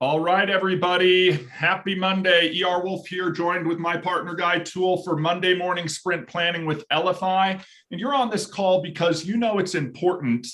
All right, everybody. Happy Monday. ER Wolf here, joined with my partner Guy Tool for Monday morning sprint planning with LFI. And you're on this call because you know it's important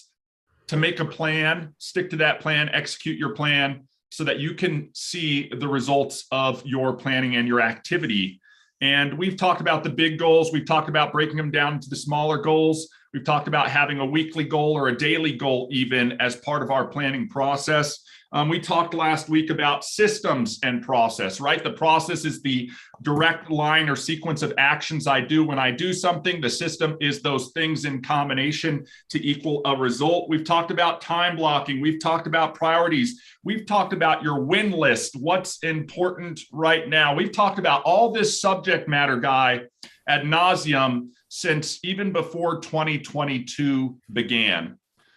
to make a plan, stick to that plan, execute your plan so that you can see the results of your planning and your activity. And we've talked about the big goals. We've talked about breaking them down into the smaller goals. We've talked about having a weekly goal or a daily goal even as part of our planning process. We talked last week about systems and process, right? The process is the direct line or sequence of actions I do when I do something. The system is those things in combination to equal a result. We've talked about time blocking. We've talked about priorities. We've talked about your win list, what's important right now. We've talked about all this subject matter, Guy, ad nauseum since even before 2022 began.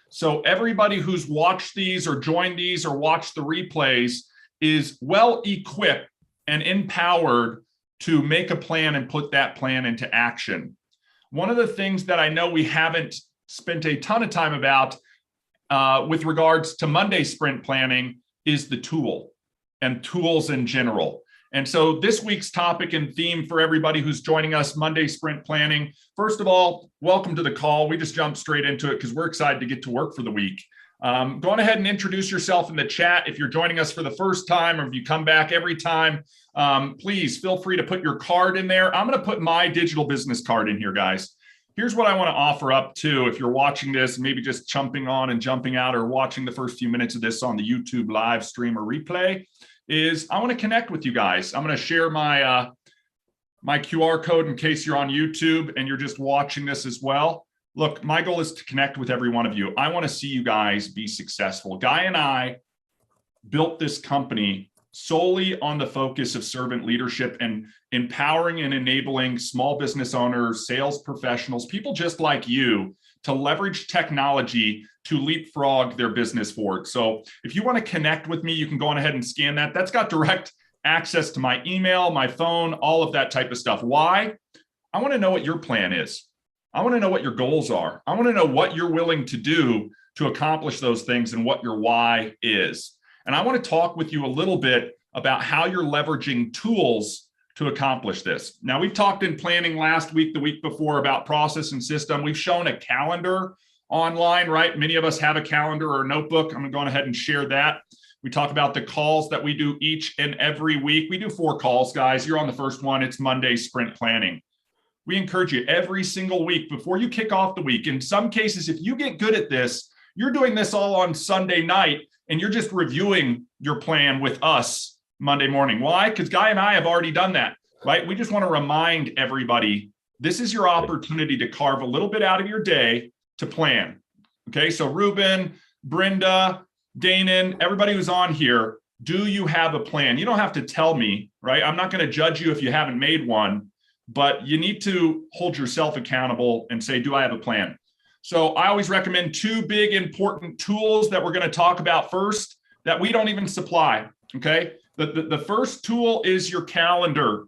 So everybody who's watched these or joined these or watched the replays is well equipped and empowered to make a plan and put that plan into action. One of the things that I know we haven't spent a ton of time about with regards to Monday sprint planning is the tool and tools in general. And so this week's topic and theme for everybody who's joining us Monday sprint planning, first of all, welcome to the call. We just jumped straight into it because we're excited to get to work for the week. Go on ahead and introduce yourself in the chat. If you're joining us for the first time or if you come back every time, please feel free to put your card in there. I'm going to put my digital business card in here, guys. Here's what I want to offer up too. If you're watching this, maybe just jumping on and jumping out or watching the first few minutes of this on the YouTube live stream or replay, is I want to connect with you guys. I'm going to share my my QR code in case you're on YouTube and you're just watching this as well. Look, my goal is to connect with every one of you. I want to see you guys be successful. Guy and I built this company solely on the focus of servant leadership and empowering and enabling small business owners, sales professionals, people just like you to leverage technology to leapfrog their business forward. So if you want to connect with me, you can go on ahead and scan that. That's got direct access to my email, my phone, all of that type of stuff. Why? I want to know what your plan is. I want to know what your goals are. I want to know what you're willing to do to accomplish those things and what your why is. And I want to talk with you a little bit about how you're leveraging tools to accomplish this. Now, we've talked in planning last week, the week before, about process and system. We've shown a calendar online, right? Many of us have a calendar or a notebook. I'm going to go ahead and share that. We talk about the calls that we do each and every week. We do 4 calls, guys. You're on the first one. It's Monday sprint planning. We encourage you every single week before you kick off the week. In some cases, if you get good at this, you're doing this all on Sunday night and you're just reviewing your plan with us Monday morning. Why? Because Guy and I have already done that, right? We just want to remind everybody, this is your opportunity to carve a little bit out of your day to plan. Okay, so Ruben, Brenda, Danon, everybody who's on here, do you have a plan? You don't have to tell me, right? I'm not going to judge you if you haven't made one, but you need to hold yourself accountable and say, do I have a plan? So I always recommend 2 big important tools that we're going to talk about first that we don't even supply, okay? The first tool is your calendar,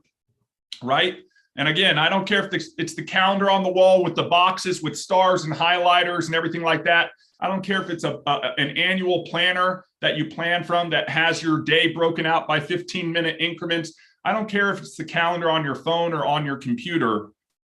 right? And again, I don't care if it's the calendar on the wall with the boxes with stars and highlighters and everything like that. I don't care if it's an annual planner that you plan from that has your day broken out by 15-minute increments. I don't care if it's the calendar on your phone or on your computer.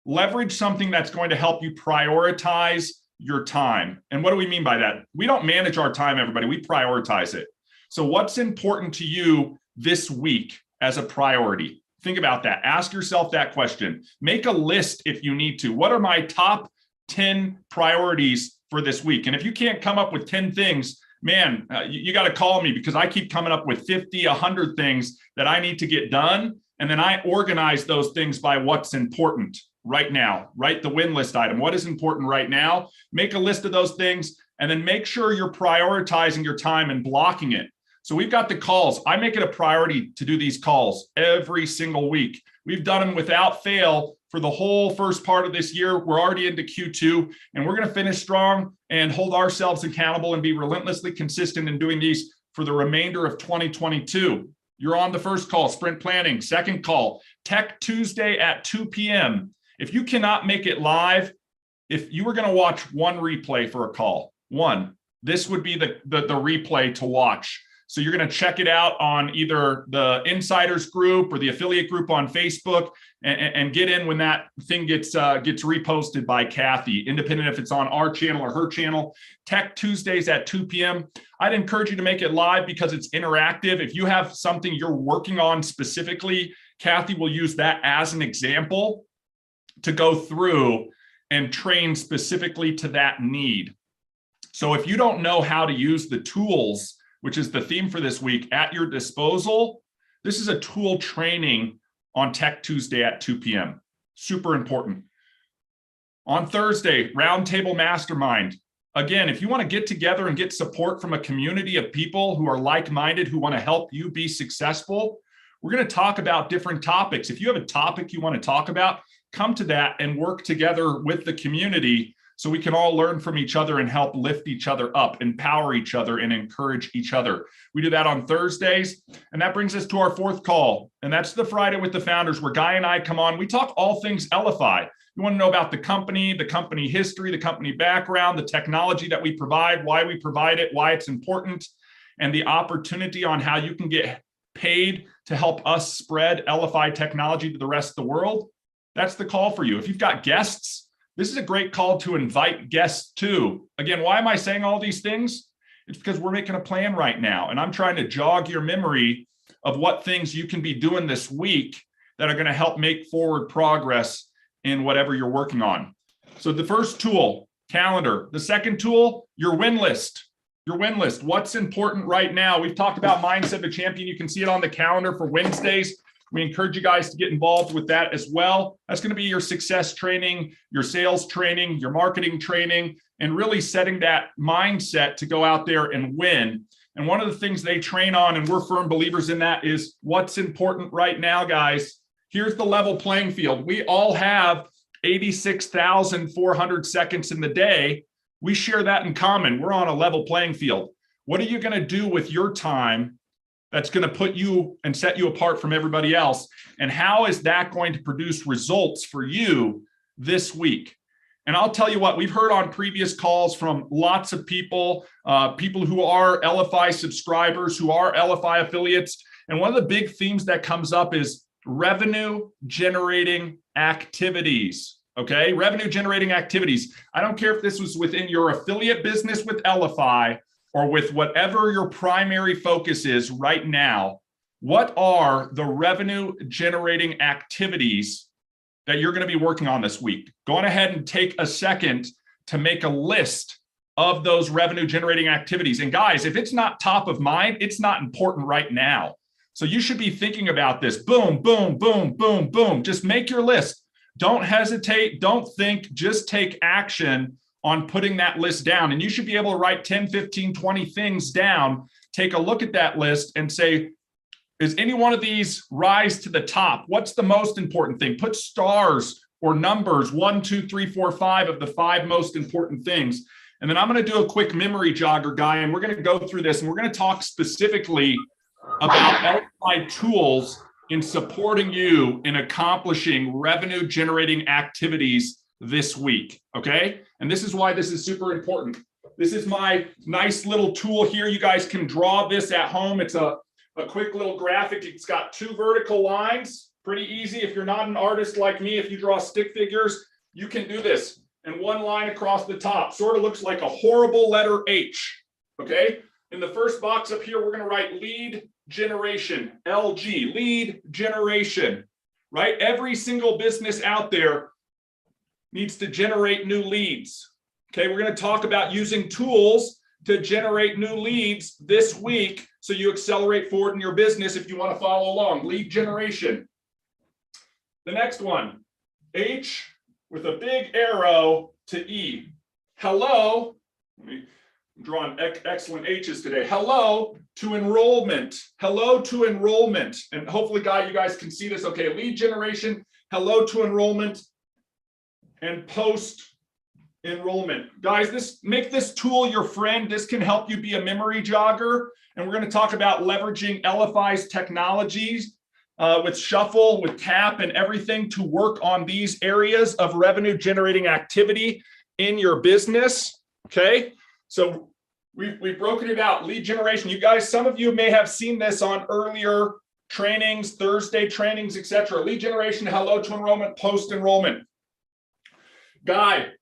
Leverage something that's going to help you prioritize your time. And what do we mean by that? We don't manage our time, everybody. We prioritize it. So what's important to you this week as a priority? Think about that. Ask yourself that question. Make a list if you need to. What are my top 10 priorities for this week? And if you can't come up with 10 things, man, you got to call me because I keep coming up with 50, 100 things that I need to get done. And then I organize those things by what's important right now. Write the win list item. What is important right now? Make a list of those things and then make sure you're prioritizing your time and blocking it. So we've got the calls. I make it a priority to do these calls every single week. We've done them without fail for the whole first part of this year. We're already into Q2, and we're going to finish strong and hold ourselves accountable and be relentlessly consistent in doing these for the remainder of 2022. You're on the first call, sprint planning. Second call, Tech Tuesday at 2 p.m. If you cannot make it live, if you were going to watch one replay for a call, this would be the replay to watch. So you're going to check it out on either the insiders group or the affiliate group on Facebook, and get in when that thing gets reposted by Kathy, independent if it's on our channel or her channel. Tech Tuesdays at 2 p.m. I'd encourage you to make it live because it's interactive. If you have something you're working on specifically, Kathy will use that as an example to go through and train specifically to that need. So if you don't know how to use the tools, which is the theme for this week, at your disposal, this is a tool training on Tech Tuesday at 2 p.m. Super important. On Thursday, Roundtable Mastermind. Again, if you want to get together and get support from a community of people who are like-minded, who want to help you be successful, we're going to talk about different topics. If you have a topic you want to talk about, come to that and work together with the community so we can all learn from each other and help lift each other up, empower each other, and encourage each other. We do that on Thursdays. And that brings us to our fourth call. And that's the Friday with the Founders, where Guy and I come on. We talk all things LFI. You want to know about the company history, the company background, the technology that we provide, why we provide it, why it's important, and the opportunity on how you can get paid to help us spread LFI technology to the rest of the world. That's the call for you. If you've got guests, this is a great call to invite guests too. Again, why am I saying all these things? It's because we're making a plan right now, and I'm trying to jog your memory of what things you can be doing this week that are going to help make forward progress in whatever you're working on. So the first tool, calendar. The second tool, your win list. Your win list. What's important right now? We've talked about Mindset of a Champion. You can see it on the calendar for Wednesdays. We encourage you guys to get involved with that as well. That's going to be your success training, your sales training, your marketing training, and really setting that mindset to go out there and win. And one of the things they train on, and we're firm believers in that, is what's important right now, guys. Here's the level playing field. We all have 86,400 seconds in the day. We share that in common. We're on a level playing field. What are you going to do with your time that's going to put you and set you apart from everybody else? And how is that going to produce results for you this week? And I'll tell you what, we've heard on previous calls from lots of people, people who are LFI subscribers, who are LFI affiliates. And one of the big themes that comes up is revenue generating activities. Okay, revenue generating activities. I don't care if this was within your affiliate business with LFI or with whatever your primary focus is right now. What are the revenue generating activities that you're going to be working on this week? Go on ahead and take a second to make a list of those revenue generating activities. And guys, if it's not top of mind, it's not important right now. So you should be thinking about this. Boom, boom, boom, boom, boom. Just make your list. Don't hesitate. Don't think. Just take action on putting that list down. And you should be able to write 10, 15, 20 things down. Take a look at that list and say, is any one of these rise to the top? What's the most important thing? Put stars or numbers, 1, 2, 3, 4, 5 of the 5 most important things. And then I'm going to do a quick memory jogger, Guy, and we're going to go through this, and we're going to talk specifically about LFI tools in supporting you in accomplishing revenue generating activities this week. Okay. And this is why this is super important. This is my nice little tool here. You guys can draw this at home. It's a quick little graphic. It's got 2 vertical lines. Pretty easy. If you're not an artist like me, if you draw stick figures, you can do this. And 1 line across the top sort of looks like a horrible letter H. Okay. In the first box up here, we're going to write lead generation, LG, lead generation, right? Every single business out there needs to generate new leads. Okay, we're going to talk about using tools to generate new leads this week so you accelerate forward in your business if you want to follow along. Lead generation. The next one, H with a big arrow to E. Hello. I'm drawing excellent H's today. Hello to enrollment. Hello to enrollment. And hopefully, Guy, you guys can see this. Okay, lead generation, hello to enrollment, and post enrollment. Guys, make this tool your friend. This can help you be a memory jogger. And we're going to talk about leveraging LFI's technologies with Shuffle, with Tap, and everything to work on these areas of revenue generating activity in your business. Okay. So We've broken it out. Lead generation. You guys, some of you may have seen this on earlier trainings, Thursday trainings, etc. Lead generation, hello to enrollment, post enrollment. Guide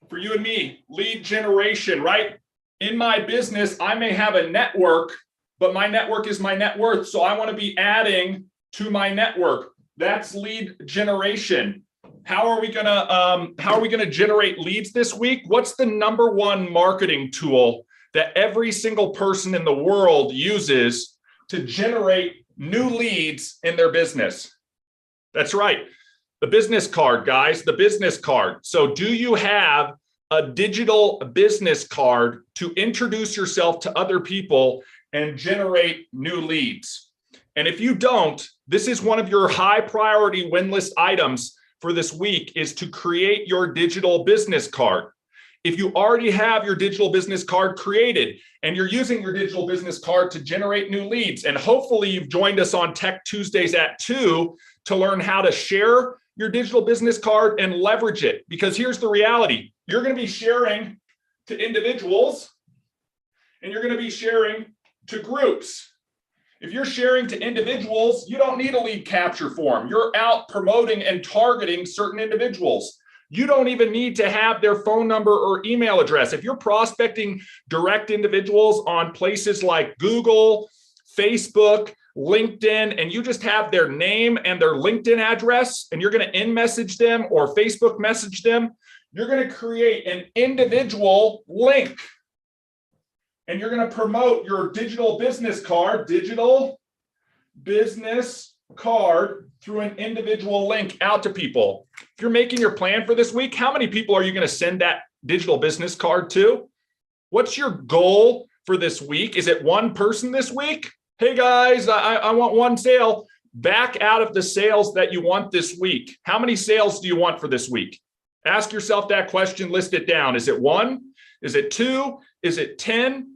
for you and me, lead generation, right? In my business, I may have a network, but my network is my net worth. So I want to be adding to my network. That's lead generation. How are we gonna generate leads this week? What's the number one marketing tool that every single person in the world uses to generate new leads in their business? That's right. The business card, guys, the business card. So do you have a digital business card to introduce yourself to other people and generate new leads? And if you don't, this is one of your high priority win list items for this week, is to create your digital business card. If you already have your digital business card created and you're using your digital business card to generate new leads, and hopefully you've joined us on Tech Tuesdays at 2 to learn how to share your digital business card and leverage it. Because here's the reality. You're going to be sharing to individuals and you're going to be sharing to groups. If you're sharing to individuals, you don't need a lead capture form. You're out promoting and targeting certain individuals. You don't even need to have their phone number or email address. If you're prospecting direct individuals on places like Google, Facebook, LinkedIn, and you just have their name and their LinkedIn address, and you're going to in-message them or Facebook message them, you're going to create an individual link. And you're going to promote your digital business card through an individual link out to people. If you're making your plan for this week, how many people are you going to send that digital business card to? What's your goal for this week? Is it one person this week? Hey guys, I want one sale. Back out of the sales that you want this week. How many sales do you want for this week? Ask yourself that question, list it down. Is it 1? Is it 2? Is it 10?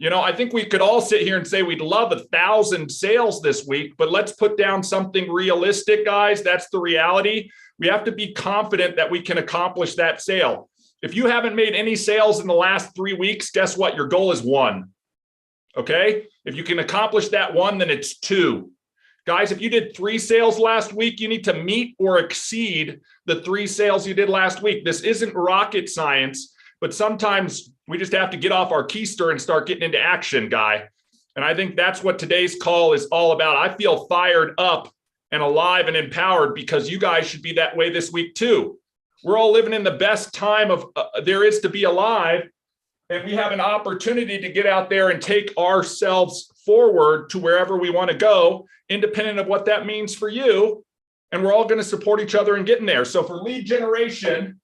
You know, I think we could all sit here and say we'd love 1,000 sales this week, but let's put down something realistic, guys. That's the reality. We have to be confident that we can accomplish that sale. If you haven't made any sales in the last 3 weeks, guess what? Your goal is 1. Okay? If you can accomplish that 1, then it's 2. Guys, if you did 3 sales last week, you need to meet or exceed the 3 sales you did last week. This isn't rocket science, but sometimes we just have to get off our keister and start getting into action, guy. And I think that's what today's call is all about. I feel fired up and alive and empowered because you guys should be that way this week too. We're all living in the best time of there is to be alive. And we have an opportunity to get out there and take ourselves forward to wherever we want to go, independent of what that means for you. And we're all going to support each other in getting there. So for lead generation,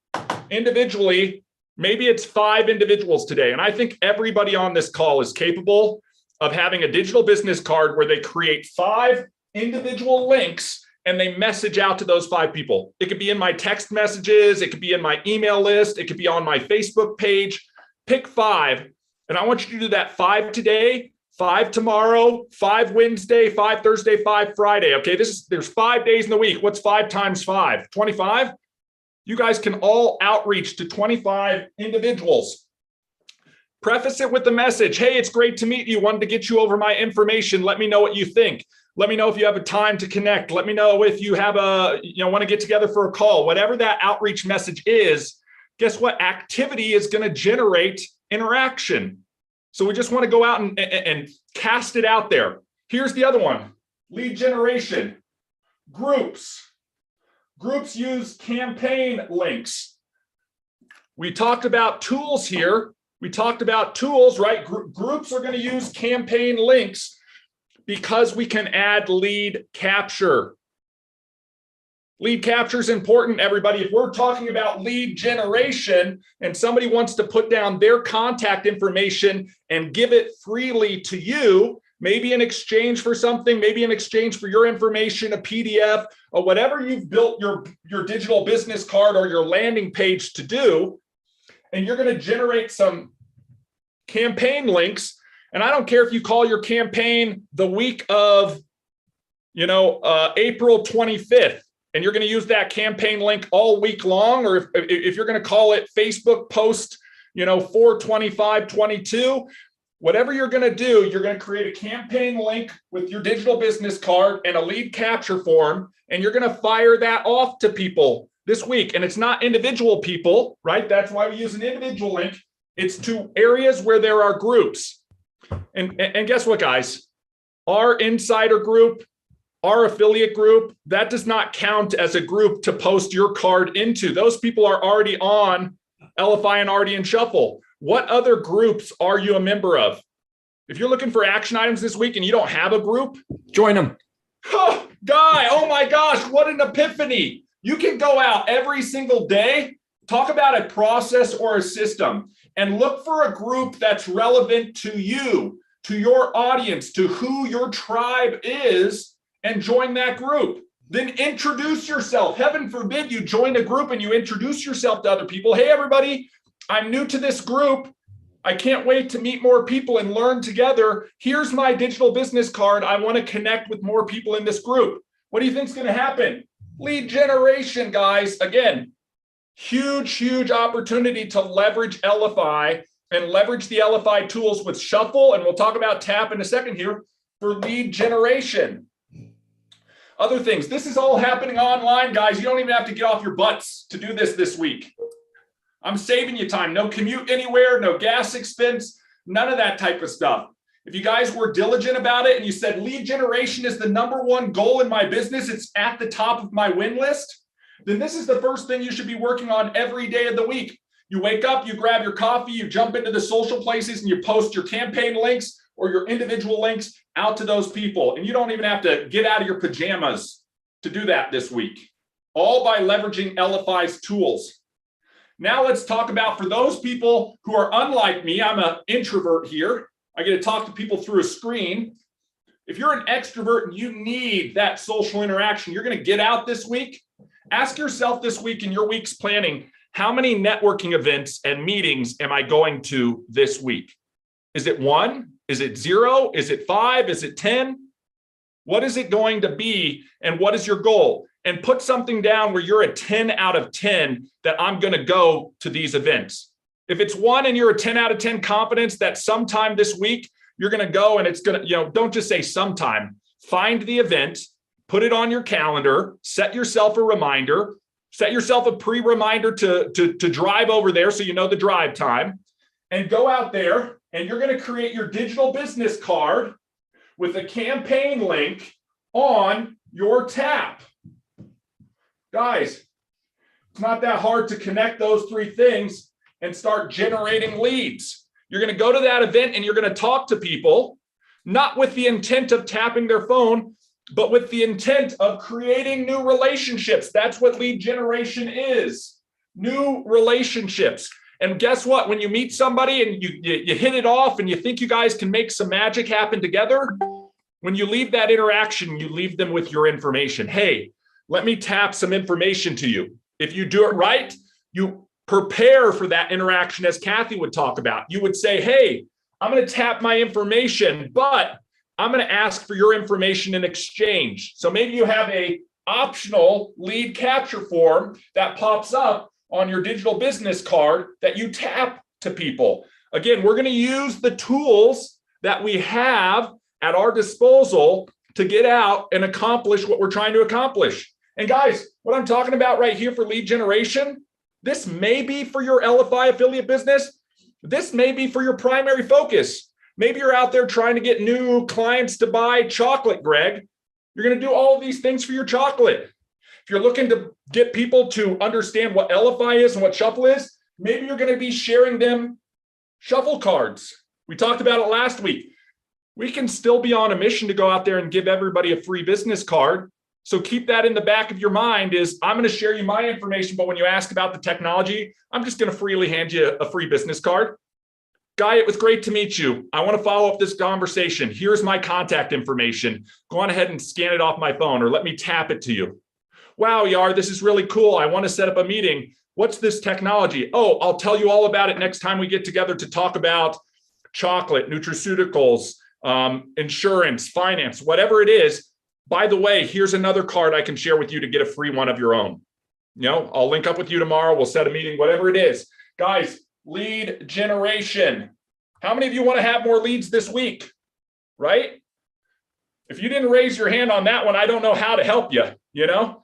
individually, maybe it's 5 individuals today. And I think everybody on this call is capable of having a digital business card where they create 5 individual links and they message out to those 5 people. It could be in my text messages. It could be in my email list. It could be on my Facebook page. Pick 5. And I want you to do that 5 today, 5 tomorrow, 5 Wednesday, 5 Thursday, 5 Friday. Okay, there's 5 days in the week. What's 5 times 5? 25? You guys can all outreach to 25 individuals. Preface it with the message, hey, it's great to meet you. Wanted to get you over my information. Let me know what you think. Let me know if you have a time to connect. Let me know if you have want to get together for a call. Whatever that outreach message is, guess what? Activity is going to generate interaction. So we just want to go out and cast it out there. Here's the other one, lead generation, groups. Groups use campaign links. We talked about tools here. We talked about tools, right? Groups are going to use campaign links because we can add lead capture. Lead capture is important, everybody. If we're talking about lead generation and somebody wants to put down their contact information and give it freely to you, maybe in exchange for something, maybe in exchange for your information, a PDF, or whatever you've built your digital business card or your landing page to do, and you're going to generate some campaign links. And I don't care if you call your campaign the week of, April 25th, and you're going to use that campaign link all week long, or if you're going to call it Facebook post 42522. Whatever you're going to do, you're going to create a campaign link with your digital business card and a lead capture form, and you're going to fire that off to people this week. And it's not individual people, right? That's why we use an individual link. It's to areas where there are groups. And guess what, guys? Our insider group, our affiliate group, that does not count as a group to post your card into. Those people are already on LFI and already in Shuffle. What other groups are you a member of? If you're looking for action items this week and you don't have a group, join them. Oh, Guy, oh my gosh, what an epiphany. You can go out every single day, talk about a process or a system, and look for a group that's relevant to you, to your audience, to who your tribe is, and join that group. Then introduce yourself. Heaven forbid you join a group and you introduce yourself to other people. Hey, everybody, I'm new to this group. I can't wait to meet more people and learn together. Here's my digital business card. I want to connect with more people in this group. What do you think is going to happen? Lead generation, guys. Again, huge opportunity to leverage LFI and leverage the LFI tools with Shuffle. And we'll talk about Tap in a second here for lead generation. Other things. This is all happening online, guys. You don't even have to get off your butts to do this week. I'm saving you time. No commute anywhere, no gas expense, none of that type of stuff. If you guys were diligent about it and you said lead generation is the #1 goal in my business, it's at the top of my win list, then this is the first thing you should be working on every day of the week. You wake up, you grab your coffee, you jump into the social places and you post your campaign links or your individual links out to those people. And you don't even have to get out of your pajamas to do that this week, all by leveraging LFI's tools. Now let's talk about, for those people who are unlike me, I'm an introvert here. I get to talk to people through a screen. If you're an extrovert and you need that social interaction, you're going to get out this week. Ask yourself this week in your week's planning, how many networking events and meetings am I going to this week? Is it 1? Is it 0? Is it 5? Is it 10? What is it going to be? And what is your goal? And put something down where you're a 10 out of 10 that I'm going to go to these events. If it's 1 and you're a 10 out of 10 confidence that sometime this week you're going to go, and it's going to, don't just say sometime. Find the event, put it on your calendar, set yourself a reminder, set yourself a pre-reminder to drive over there so you know the drive time, and go out there and you're going to create your digital business card with a campaign link on your Tap. Guys, it's not that hard to connect those 3 things and start generating leads. You're going to go to that event and you're going to talk to people, not with the intent of tapping their phone, but with the intent of creating new relationships. That's what lead generation is, new relationships. And guess what? When you meet somebody and you hit it off and you think you guys can make some magic happen together, when you leave that interaction, you leave them with your information. Hey, let me tap some information to you. If you do it right, you prepare for that interaction as Kathy would talk about. You would say, hey, I'm going to tap my information, but I'm going to ask for your information in exchange. So maybe you have a optional lead capture form that pops up on your digital business card that you tap to people. Again, we're going to use the tools that we have at our disposal to get out and accomplish what we're trying to accomplish. And guys, what I'm talking about right here for lead generation, this may be for your LFI affiliate business. This may be for your primary focus. Maybe you're out there trying to get new clients to buy chocolate, Greg. You're going to do all of these things for your chocolate. If you're looking to get people to understand what LFI is and what Shuffle is, maybe you're going to be sharing them Shuffle cards. We talked about it last week. We can still be on a mission to go out there and give everybody a free business card. So keep that in the back of your mind is I'm going to share you my information, but when you ask about the technology, I'm just going to freely hand you a free business card. Guy, it was great to meet you. I want to follow up this conversation. Here's my contact information. Go on ahead and scan it off my phone or let me tap it to you. Wow, Yar, this is really cool. I want to set up a meeting. What's this technology? Oh, I'll tell you all about it next time we get together to talk about chocolate, nutraceuticals, insurance, finance, whatever it is. By the way, here's another card I can share with you to get a free one of your own. I'll link up with you tomorrow. We'll set a meeting, whatever it is. Guys, lead generation. How many of you want to have more leads this week? Right? If you didn't raise your hand on that one, I don't know how to help you, you know?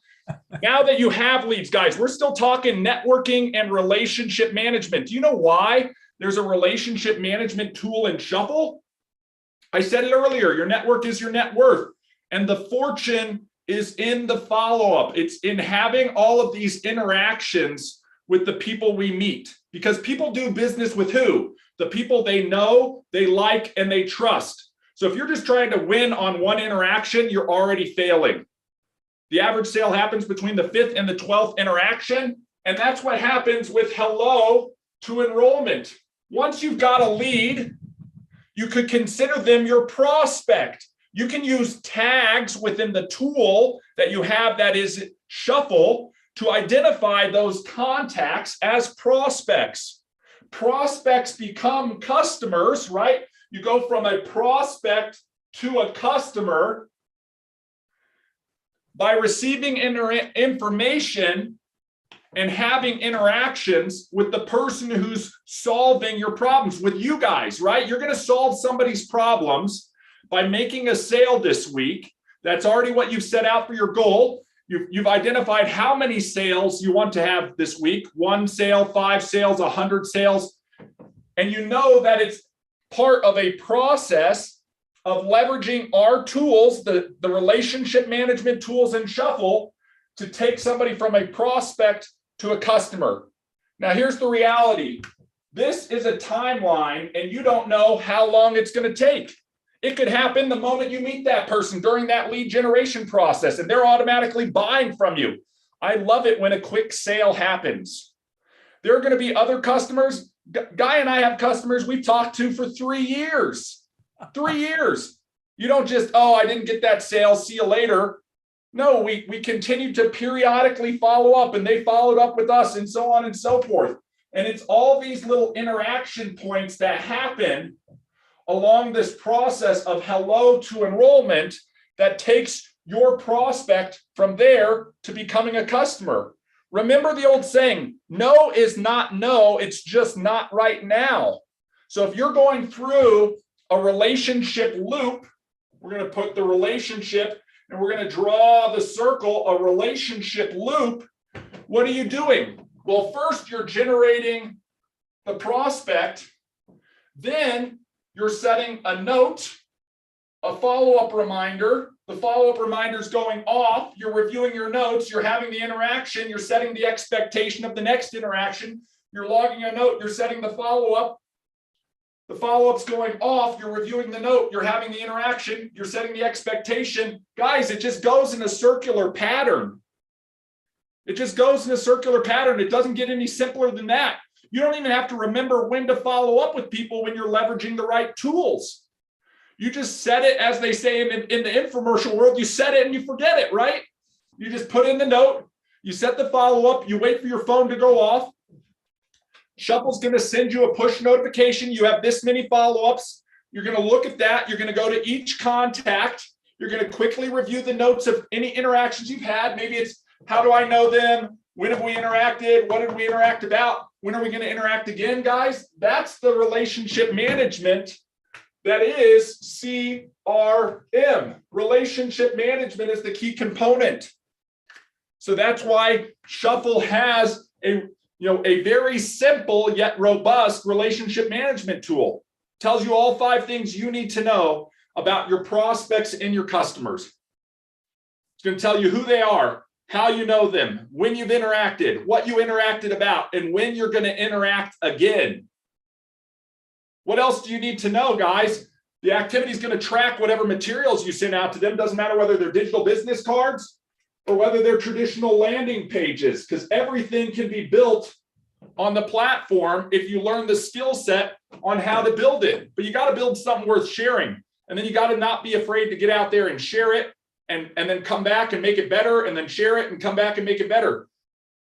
Now that you have leads, guys, we're still talking networking and relationship management. Do you know why there's a relationship management tool in Shuffle? I said it earlier, your network is your net worth. And the fortune is in the follow-up. It's in having all of these interactions with the people we meet. Because people do business with who? The people they know, they like, and they trust. So if you're just trying to win on one interaction, you're already failing. The average sale happens between the 5th and the 12th interaction. And that's what happens with hello to enrollment. Once you've got a lead, you could consider them your prospect. You can use tags within the tool that you have that is Shuffle to identify those contacts as prospects. Prospects become customers, right? You go from a prospect to a customer by receiving information and having interactions with the person who's solving your problems, with you guys, right? You're going to solve somebody's problems by making a sale this week. That's already what you've set out for your goal. You've identified how many sales you want to have this week, 1 sale, 5 sales, 100 sales. And you know that it's part of a process of leveraging our tools, the relationship management tools in Shuffle, to take somebody from a prospect to a customer. Now, here's the reality. This is a timeline, and you don't know how long it's going to take. It could happen the moment you meet that person during that lead generation process, and they're automatically buying from you. I love it when a quick sale happens. There are going to be other customers. Guy and I have customers we've talked to for 3 years. 3 years. You don't just, oh, I didn't get that sale, see you later. No, we continue to periodically follow up, and they followed up with us, and so on and so forth. And it's all these little interaction points that happen along this process of hello to enrollment that takes your prospect from there to becoming a customer. Remember the old saying, no is not no, it's just not right now. So if you're going through a relationship loop, we're going to put the relationship and we're going to draw the circle, a relationship loop. What are you doing? Well, first you're generating the prospect, then you're setting a note, a follow-up reminder. The follow-up reminder is going off. You're reviewing your notes. You're having the interaction. You're setting the expectation of the next interaction. You're logging a note. You're setting the follow-up. The follow-up's going off. You're reviewing the note. You're having the interaction. You're setting the expectation. Guys, it just goes in a circular pattern. It just goes in a circular pattern. It doesn't get any simpler than that. You don't even have to remember when to follow up with people when you're leveraging the right tools. You just set it, as they say in the infomercial world, you set it and you forget it, right? You just put in the note, you set the follow-up, you wait for your phone to go off. Shuffle's going to send you a push notification. You have this many follow-ups. You're going to look at that. You're going to go to each contact. You're going to quickly review the notes of any interactions you've had. Maybe it's, how do I know them? When have we interacted? What did we interact about? When are we going to interact again, guys? That's the relationship management that is CRM. Relationship management is the key component. So that's why Shuffle has a very simple yet robust relationship management tool. Tells you all 5 things you need to know about your prospects and your customers. It's going to tell you who they are, how you know them, when you've interacted, what you interacted about, and when you're going to interact again. What else do you need to know, guys? The activity is going to track whatever materials you send out to them. Doesn't matter whether they're digital business cards or whether they're traditional landing pages, because everything can be built on the platform if you learn the skill set on how to build it. But you got to build something worth sharing. And then you got to not be afraid to get out there and share it and then come back and make it better and then share it and come back and make it better.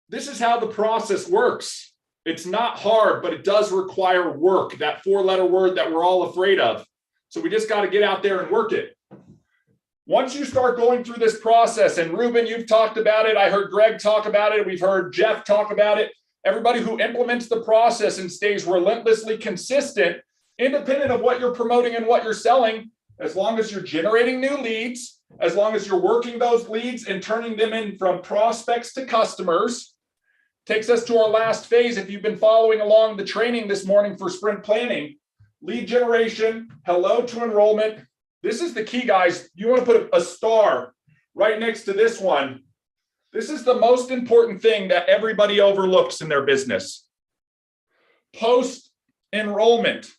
This is how the process works. It's not hard, but it does require work, that 4-letter word that we're all afraid of. So we just got to get out there and work it. Once you start going through this process, and Ruben, you've talked about it. I heard Greg talk about it. We've heard Jeff talk about it. everybody who implements the process and stays relentlessly consistent, independent of what you're promoting and what you're selling, as long as you're generating new leads, as long as you're working those leads and turning them in from prospects to customers, takes us to our last phase. If you've been following along the training this morning for sprint planning, lead generation, hello to enrollment. This is the key, guys. You want to put a star right next to this one. This is the most important thing that everybody overlooks in their business. Post-enrollment.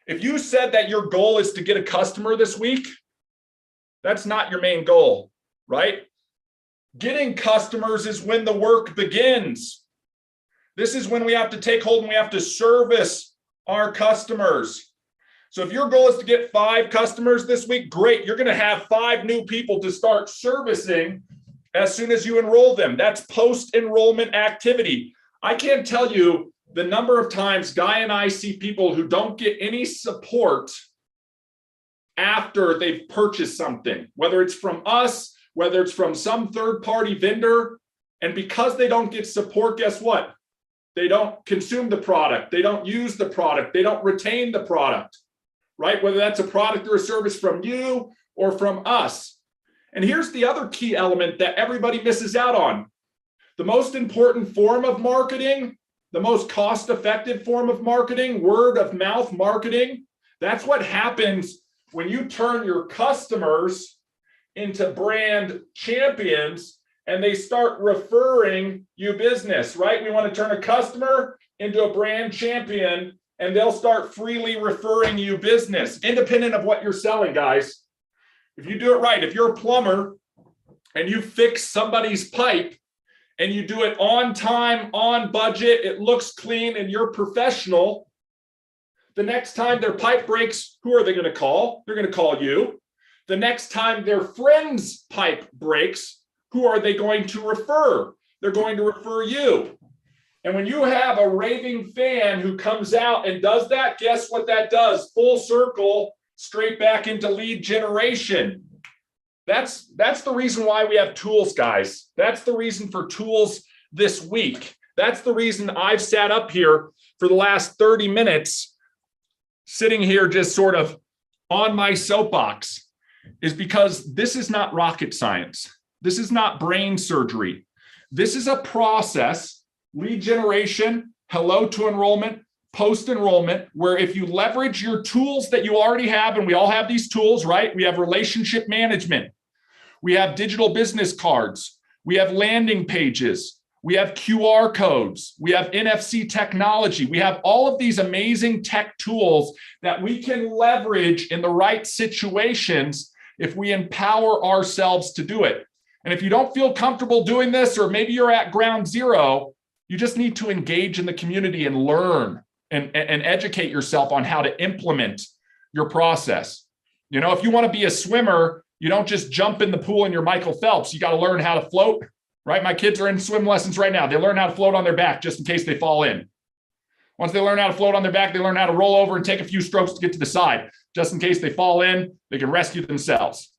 If you said that your goal is to get a customer this week, that's not your main goal, right? Getting customers is when the work begins. This is when we have to take hold and we have to service our customers. So if your goal is to get 5 customers this week, great. You're going to have 5 new people to start servicing as soon as you enroll them. That's post-enrollment activity. I can't tell you the number of times Guy and I see people who don't get any support after they've purchased something, whether it's from us, whether it's from some third-party vendor. And because they don't get support, guess what? They don't consume the product. They don't use the product. They don't retain the product, right? Whether that's a product or a service from you or from us. And here's the other key element that everybody misses out on. The most important form of marketing, the most cost-effective form of marketing, word of mouth marketing, that's what happens when you turn your customers into brand champions and they start referring you business, right? We want to turn a customer into a brand champion and they'll start freely referring you business, independent of what you're selling, guys. If you do it right, if you're a plumber and you fix somebody's pipe and you do it on time, on budget, it looks clean and you're professional, the next time their pipe breaks, who are they going to call? They're going to call you. The next time their friend's pipe breaks, who are they going to refer? They're going to refer you. And when you have a raving fan who comes out and does that, guess what that does? Full circle, straight back into lead generation. That's the reason why we have tools, guys. That's the reason for tools this week. That's the reason I've sat up here for the last 30 minutes, sitting here just sort of on my soapbox, is because this is not rocket science. This is not brain surgery. This is a process, lead generation, hello to enrollment, post-enrollment, where if you leverage your tools that you already have, and we all have these tools, right? We have relationship management. We have digital business cards. We have landing pages. We have QR codes. We have NFC technology. We have all of these amazing tech tools that we can leverage in the right situations if we empower ourselves to do it. And if you don't feel comfortable doing this, or maybe you're at ground zero, you just need to engage in the community and learn and educate yourself on how to implement your process. You know, if you want to be a swimmer, you don't just jump in the pool and you're Michael Phelps. You got to learn how to float. Right? My kids are in swim lessons right now. They learn how to float on their back just in case they fall in. Once they learn how to float on their back, they learn how to roll over and take a few strokes to get to the side. Just in case they fall in, they can rescue themselves.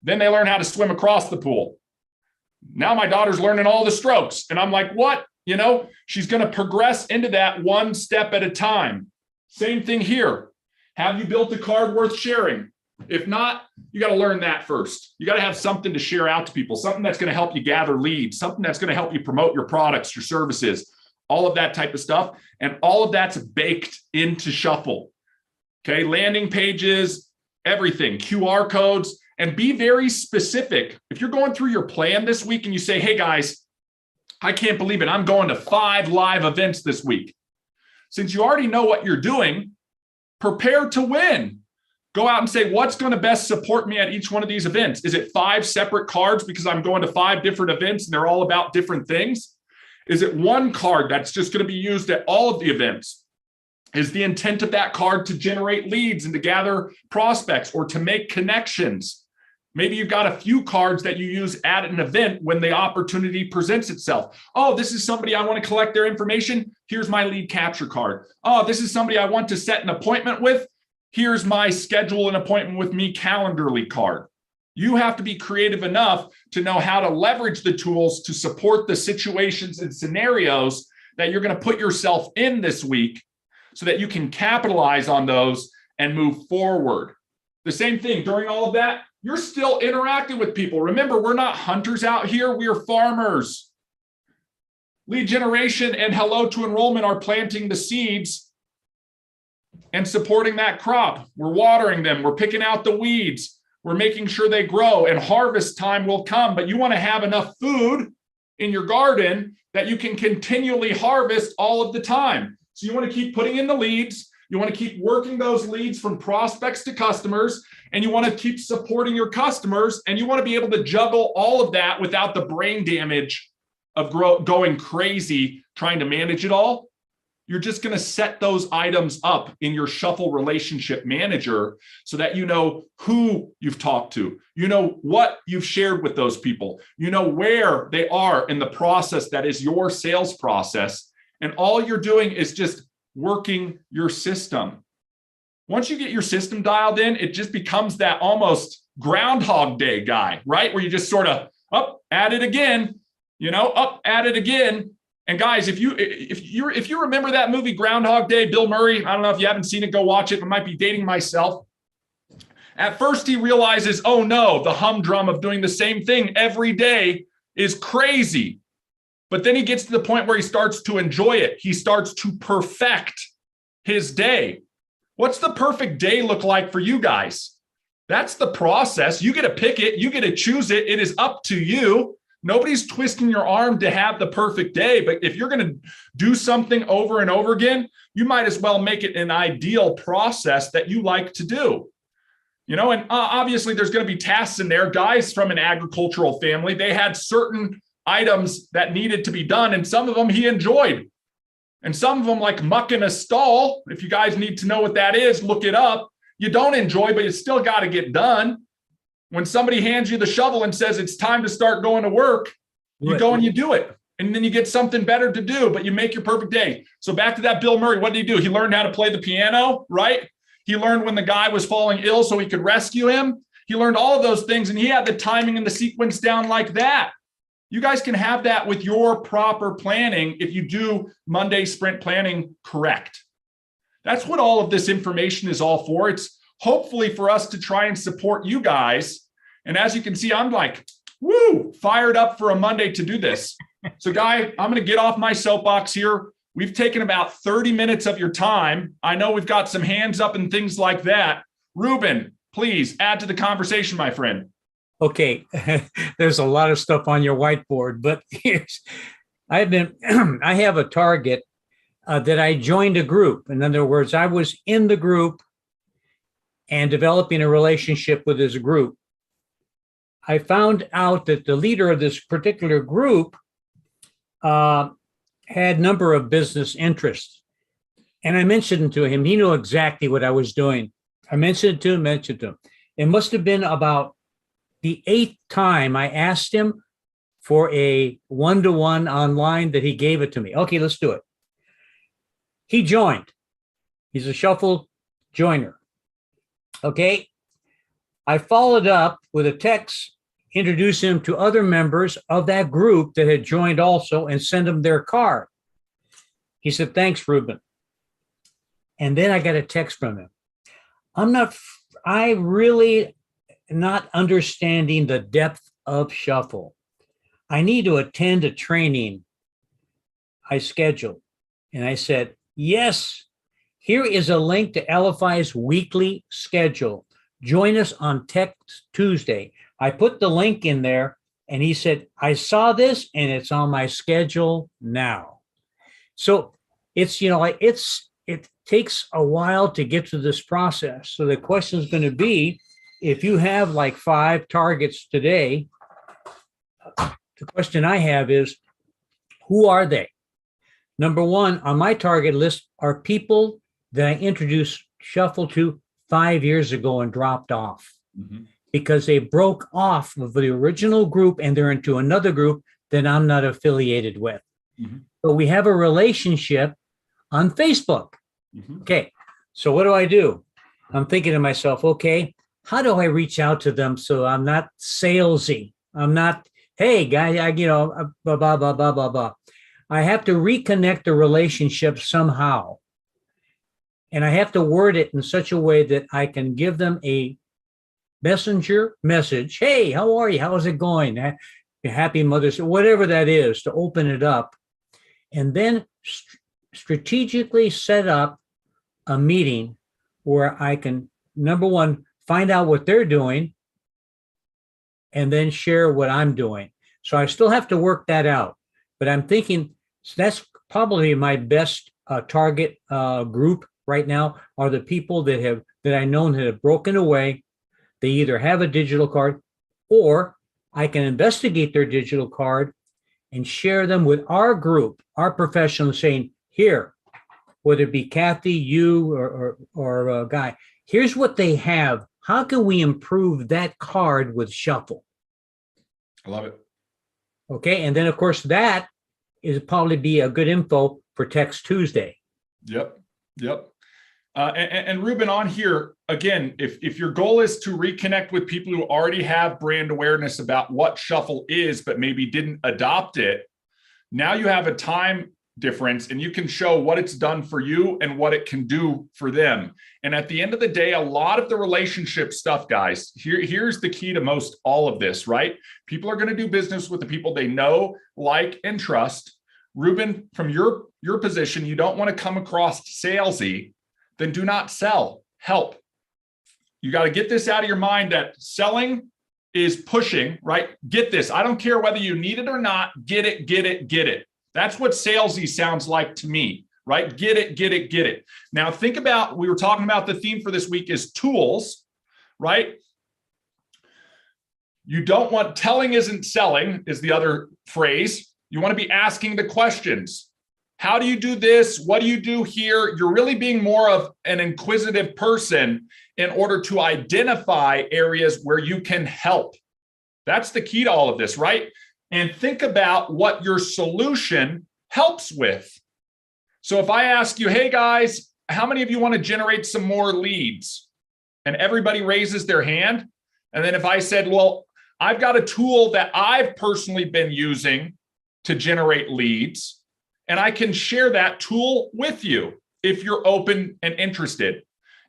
Then they learn how to swim across the pool. Now my daughter's learning all the strokes. And I'm like, what? You know, she's going to progress into that one step at a time. Same thing here. Have you built a card worth sharing? If not, you got to learn that first. You got to have something to share out to people, something that's going to help you gather leads, something that's going to help you promote your products, your services, all of that type of stuff. And all of that's baked into Shuffle. Okay, landing pages, everything, QR codes, and be very specific. If you're going through your plan this week and you say, hey guys, I can't believe it, I'm going to 5 live events this week. Since you already know what you're doing, prepare to win. Go out and say, what's going to best support me at each one of these events? Is it 5 separate cards because I'm going to 5 different events and they're all about different things? Is it one card that's just going to be used at all of the events? Is the intent of that card to generate leads and to gather prospects or to make connections? Maybe you've got a few cards that you use at an event when the opportunity presents itself. Oh, this is somebody I want to collect their information. Here's my lead capture card. Oh, this is somebody I want to set an appointment with. Here's my schedule an appointment with me Calendarly card. You have to be creative enough to know how to leverage the tools to support the situations and scenarios that you're going to put yourself in this week so that you can capitalize on those and move forward. The same thing during all of that, you're still interacting with people. Remember, we're not hunters out here. We are farmers. Lead generation and hello to enrollment are planting the seeds and supporting that crop. We're watering them. We're picking out the weeds. We're making sure they grow, and harvest time will come. But you want to have enough food in your garden that you can continually harvest all of the time. So you want to keep putting in the leads. You want to keep working those leads from prospects to customers, and you want to keep supporting your customers, and you want to be able to juggle all of that without the brain damage of going crazy trying to manage it all. You're just going to set those items up in your Shuffle Relationship Manager so that you know who you've talked to, you know what you've shared with those people, you know where they are in the process that is your sales process, and all you're doing is just working your system. Once you get your system dialed in, it just becomes that almost Groundhog Day guy, right? Where you just sort of up at it again, up at it again. And guys, if you remember that movie Groundhog Day, Bill Murray, I don't know if you haven't seen it, go watch it. I might be dating myself. At first, he realizes, oh no, the humdrum of doing the same thing every day is crazy. But then he gets to the point where he starts to enjoy it. He starts to perfect his day. What's the perfect day look like for you guys? That's the process. You get to pick it. You get to choose it. It is up to you. Nobody's twisting your arm to have the perfect day. But if you're going to do something over and over again, you might as well make it an ideal process that you like to do. And obviously there's going to be tasks in there. Guys from an agricultural family, they had certain items that needed to be done, and some of them he enjoyed. And some of them, like mucking a stall, if you guys need to know what that is, look it up. You don't enjoy, but you still got to get done. When somebody hands you the shovel and says it's time to start going to work, you go and you do it. And then you get something better to do, but you make your perfect day. So back to that Bill Murray, what did he do? He learned how to play the piano, right? He learned when the guy was falling ill so he could rescue him. He learned all of those things, and he had the timing and the sequence down like that. You guys can have that with your proper planning if you do Monday sprint planning correct. That's what all of this information is all for. It's hopefully for us to try and support you guys. And as you can see, I'm like, woo, fired up for a Monday to do this. So guy, I'm going to get off my soapbox here. We've taken about 30 minutes of your time. I know we've got some hands up and things like that. Ruben, please add to the conversation, my friend. Okay, there's a lot of stuff on your whiteboard, but I have a target that I joined a group. In other words, I was in the group and developing a relationship with this group. I found out that the leader of this particular group had a number of business interests. And I mentioned to him, he knew exactly what I was doing. I mentioned it to him. It must have been about the 8th time I asked him for a one-to-one online that he gave it to me. Okay, let's do it. He joined. He's a Shuffle joiner. Okay. I followed up with a text, introduce him to other members of that group that had joined also, and send them their card. He said, thanks, Ruben. And then I got a text from him. I really not understanding the depth of Shuffle. I need to attend a training I scheduled. And I said, yes, here is a link to LFI's weekly schedule. Join us on Tech Tuesday. I put the link in there, and he said, I saw this and it's on my schedule now. So it's, it takes a while to get to this process. So the question is going to be, if you have like 5 targets today, the question I have is, who are they? Number one, on my target list are people that I introduced Shuffle to 5 years ago and dropped off because they broke off of the original group and they're into another group that I'm not affiliated with. But we have a relationship on Facebook. Okay, so what do? I'm thinking to myself, okay, how do I reach out to them so I'm not salesy? I'm not, hey, guy, blah, blah, blah, blah, blah, blah. I have to reconnect the relationship somehow. And I have to word it in such a way that I can give them a messenger message. Hey, how are you? How's it going? Happy Mother's Day, whatever that is, to open it up. And then strategically set up a meeting where I can, number one, find out what they're doing and then share what I'm doing. So I still have to work that out. But I'm thinking that's probably my best target group right now are the people that I know that have broken away. They either have a digital card or I can investigate their digital card and share them with our group, our professionals, saying, here, whether it be Kathy, you, or a guy, here's what they have. How can we improve that card with Shuffle? I love it. Okay. And then, of course, that is probably be a good info for Text Tuesday. Yep. And Ruben, on here, again, if your goal is to reconnect with people who already have brand awareness about what Shuffle is, but maybe didn't adopt it, now you have a time difference and you can show what it's done for you and what it can do for them. And at the end of the day, a lot of the relationship stuff, guys, here's the key to most all of this, right? People are going to do business with the people they know, like, and trust. Ruben, from your position, you don't want to come across salesy, then do not sell. Help. You got to get this out of your mind that selling is pushing, right? Get this. I don't care whether you need it or not. Get it. That's what salesy sounds like to me, right? Get it. Now think about, we were talking about the theme for this week is tools, right? You don't want, telling isn't selling is the other phrase. You want to be asking the questions. How do you do this? What do you do here? You're really being more of an inquisitive person in order to identify areas where you can help. That's the key to all of this, right? And think about what your solution helps with. So if I ask you, hey guys, how many of you want to generate some more leads? And everybody raises their hand. And then if I said, well, I've got a tool that I've personally been using to generate leads, and I can share that tool with you if you're open and interested.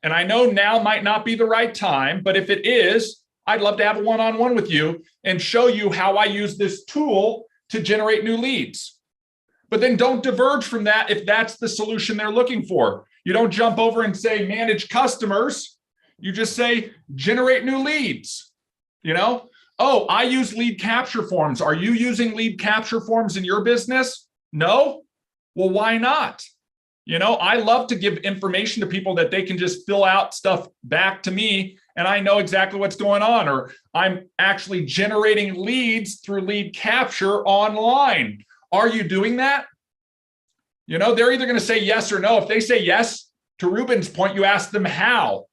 And I know now might not be the right time, but if it is, I'd love to have a one-on-one with you and show you how I use this tool to generate new leads. But then don't diverge from that if that's the solution they're looking for. You don't jump over and say, manage customers. You just say, generate new leads. Oh, I use lead capture forms. Are you using lead capture forms in your business? No? Well, why not? I love to give information to people that they can just fill out stuff back to me and I know exactly what's going on, or I'm actually generating leads through lead capture online. Are you doing that? They're either going to say yes or no. If they say yes, to Ruben's point, you ask them how.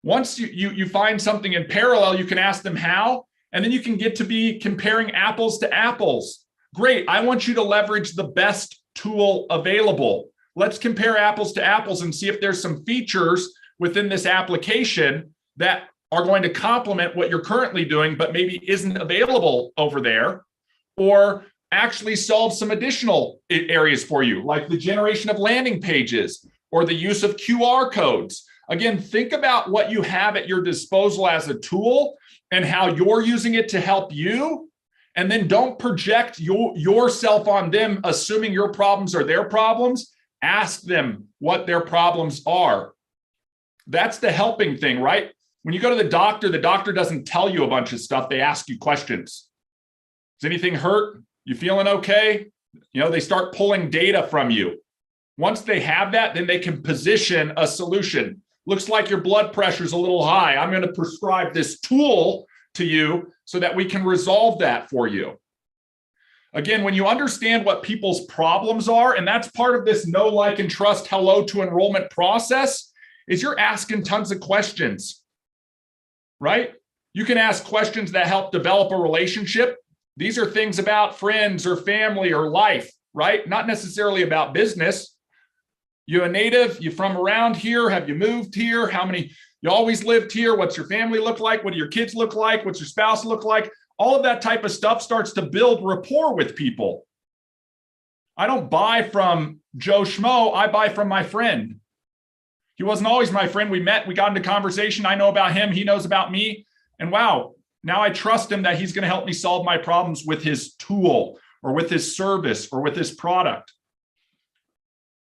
Once you find something in parallel, you can ask them how, and then you can get to be comparing apples to apples. Great. I want you to leverage the best tool available. Let's compare apples to apples and see if there's some features within this application that are going to complement what you're currently doing, but maybe isn't available over there, or actually solve some additional areas for you, like the generation of landing pages or the use of QR codes. Again, think about what you have at your disposal as a tool and how you're using it to help you. And then don't project yourself on them, assuming your problems are their problems. Ask them what their problems are. That's the helping thing, right? When you go to the doctor doesn't tell you a bunch of stuff. They ask you questions. Does anything hurt? You feeling okay? They start pulling data from you. Once they have that, then they can position a solution. Looks like your blood pressure is a little high. I'm going to prescribe this tool to you so that we can resolve that for you. Again, when you understand what people's problems are, and that's part of this know, like, and trust hello to enrollment process, is you're asking tons of questions, right? You can ask questions that help develop a relationship. These are things about friends or family or life, right? Not necessarily about business. You a native? You from around here? Have you moved here? How many? You always lived here? What's your family look like? What do your kids look like? What's your spouse look like? All of that type of stuff starts to build rapport with people. I don't buy from Joe Schmo. I buy from my friend. He wasn't always my friend. We met, we got into conversation. I know about him. He knows about me. And wow, now I trust him that he's going to help me solve my problems with his tool or with his service or with his product.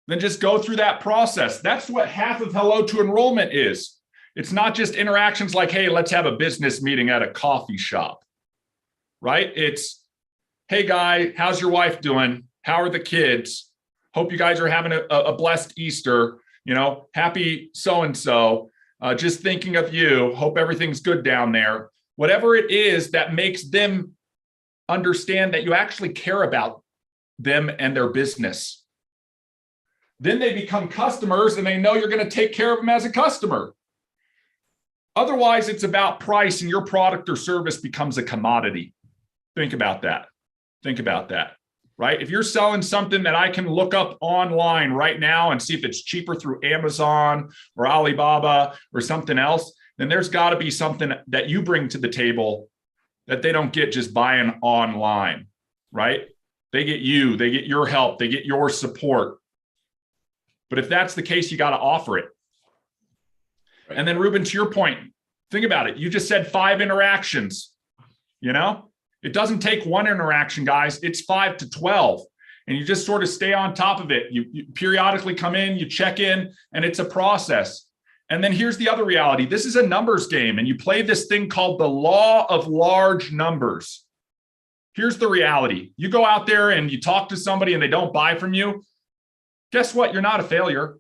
Then just go through that process. That's what half of Hello to Enrollment is. It's not just interactions like, hey, let's have a business meeting at a coffee shop, right? It's, hey, guy, how's your wife doing? How are the kids? Hope you guys are having a blessed Easter. Happy so-and-so. Just thinking of you. Hope everything's good down there. Whatever it is that makes them understand that you actually care about them and their business. Then they become customers and they know you're going to take care of them as a customer. Otherwise, it's about price and your product or service becomes a commodity. Think about that. Think about that, right? If you're selling something that I can look up online right now and see if it's cheaper through Amazon or Alibaba or something else, then there's got to be something that you bring to the table that they don't get just buying online, right? They get you, they get your help, they get your support. But if that's the case, you got to offer it. Right. And then Ruben, to your point, think about it. You just said 5 interactions, It doesn't take one interaction, guys. It's 5 to 12. And you just sort of stay on top of it. You periodically come in, you check in, and it's a process. And then here's the other reality. This is a numbers game, and you play this thing called the law of large numbers. Here's the reality. You go out there and you talk to somebody and they don't buy from you. Guess what? You're not a failure.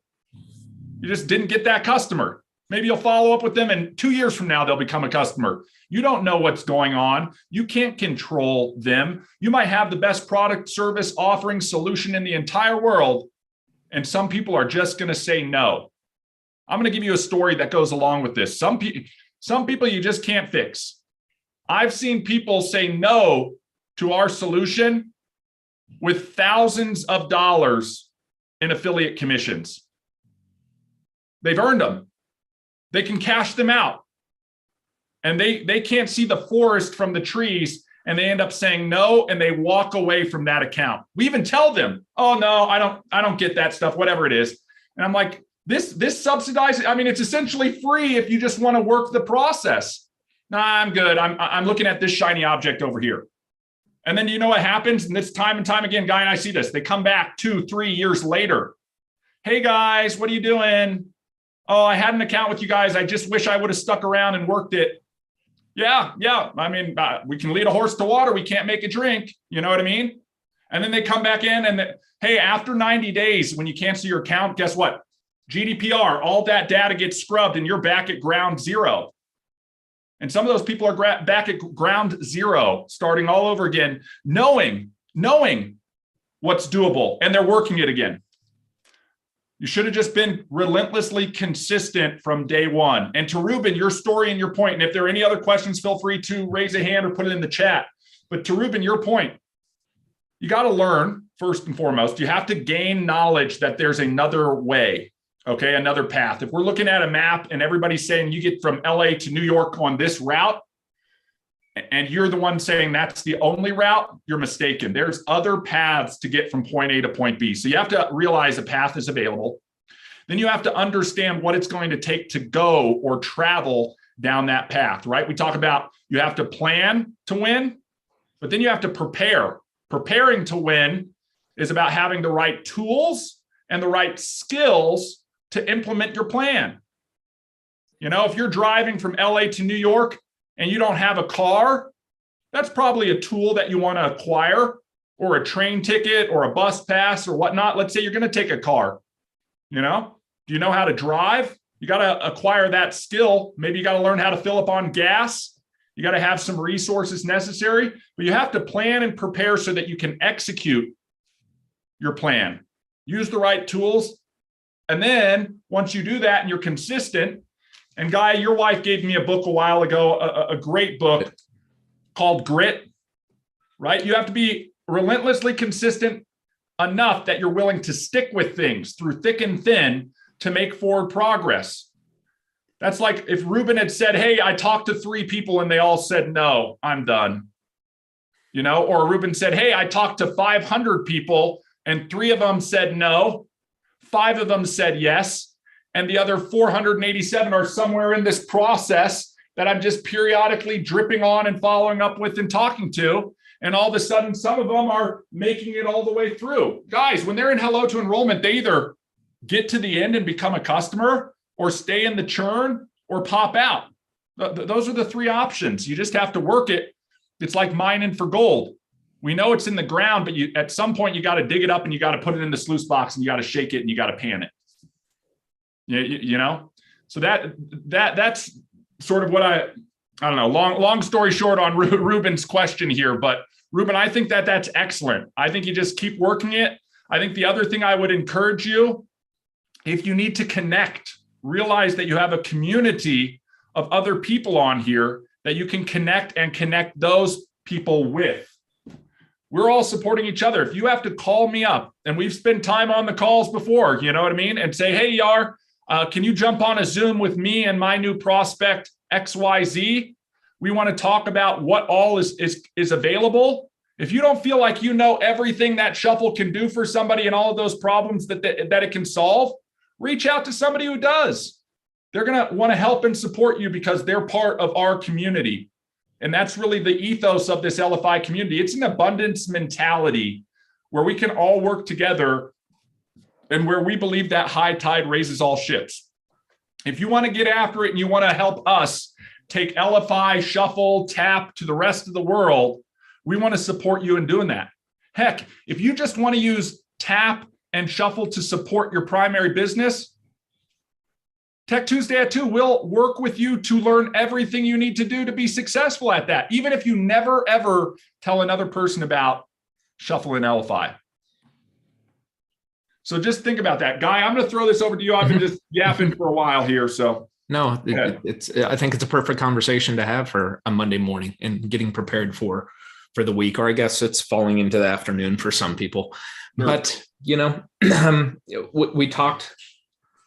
You just didn't get that customer. Maybe you'll follow up with them and 2 years from now, they'll become a customer. You don't know what's going on. You can't control them. You might have the best product, service, offering, solution in the entire world. And some people are just going to say no. I'm going to give you a story that goes along with this. Some people you just can't fix. I've seen people say no to our solution with thousands of dollars in affiliate commissions. They've earned them. They can cash them out. And they can't see the forest from the trees, and they end up saying no, and they walk away from that account. We even tell them, oh no, I don't get that stuff, whatever it is. And I'm like, this subsidizes, it's essentially free if you just want to work the process. Nah, I'm good. I'm looking at this shiny object over here. And then you know what happens? And this time and time again, Guy and I see this. They come back 2-3 years later. Hey guys, what are you doing? Oh, I had an account with you guys. I just wish I would have stuck around and worked it. Yeah. We can lead a horse to water. We can't make it drink. You know what I mean? And then they come back in and hey, after 90 days, when you cancel your account, guess what? GDPR, all that data gets scrubbed and you're back at ground zero. And some of those people are back at ground zero, starting all over again, knowing what's doable, and they're working it again. You should have just been relentlessly consistent from day one. And to Ruben, your story and your point, and if there are any other questions, feel free to raise a hand or put it in the chat. But to Ruben, your point, you got to learn, first and foremost, you have to gain knowledge that there's another way. Okay, another path. If we're looking at a map and everybody's saying you get from LA to New York on this route, and you're the one saying that's the only route, you're mistaken. There's other paths to get from point A to point B. So you have to realize a path is available. Then you have to understand what it's going to take to go or travel down that path, right? We talk about you have to plan to win, but then you have to prepare. Preparing to win is about having the right tools and the right skills to implement your plan. If you're driving from LA to New York and you don't have a car, that's probably a tool that you want to acquire, or a train ticket or a bus pass or whatnot. Let's say you're going to take a car. Do you know how to drive? You got to acquire that skill. Maybe you got to learn how to fill up on gas. You got to have some resources necessary, but you have to plan and prepare so that you can execute your plan. Use the right tools. And then once you do that and you're consistent, and Guy, your wife gave me a book a while ago, a great book called Grit, right? You have to be relentlessly consistent enough that you're willing to stick with things through thick and thin to make forward progress. That's like if Ruben had said, hey, I talked to 3 people and they all said, no, I'm done. Or Ruben said, hey, I talked to 500 people and 3 of them said no, 5 of them said yes, and the other 487 are somewhere in this process that I'm just periodically dripping on and following up with and talking to. And all of a sudden, some of them are making it all the way through. Guys, when they're in Hello to Enrollment, they either get to the end and become a customer, or stay in the churn, or pop out. Those are the 3 options. You just have to work it. It's like mining for gold. We know it's in the ground, but at some point you got to dig it up and you got to put it in the sluice box and you got to shake it and you got to pan it. You know, so that's sort of what I don't know. Long story short on Ruben's question here, but Ruben, I think that's excellent. I think you just keep working it. I think the other thing I would encourage you, if you need to connect, realize that you have a community of other people on here that you can connect those people with. We're all supporting each other. If you have to call me up, and we've spent time on the calls before, you know what I mean? And say, hey, Yar, can you jump on a Zoom with me and my new prospect XYZ? We want to talk about what all is available. If you don't feel like you know everything that Shuffle can do for somebody and all of those problems that it can solve, reach out to somebody who does. They're going to want to help and support you because they're part of our community. And that's really the ethos of this LFI community. It's an abundance mentality where we can all work together and where we believe that high tide raises all ships. If you want to get after it and you want to help us take LFI, Shuffle, Tap to the rest of the world, we want to support you in doing that. Heck, if you just want to use Tap and Shuffle to support your primary business, Tech Tuesday at 2 will work with you to learn everything you need to do to be successful at that, even if you never, ever tell another person about Shuffle and LFI. So just think about that. Guy, I'm going to throw this over to you. I've been just yapping for a while here. So no, I think it's a perfect conversation to have for a Monday morning and getting prepared for the week, or I guess it's falling into the afternoon for some people. Sure. But, you know, we talked,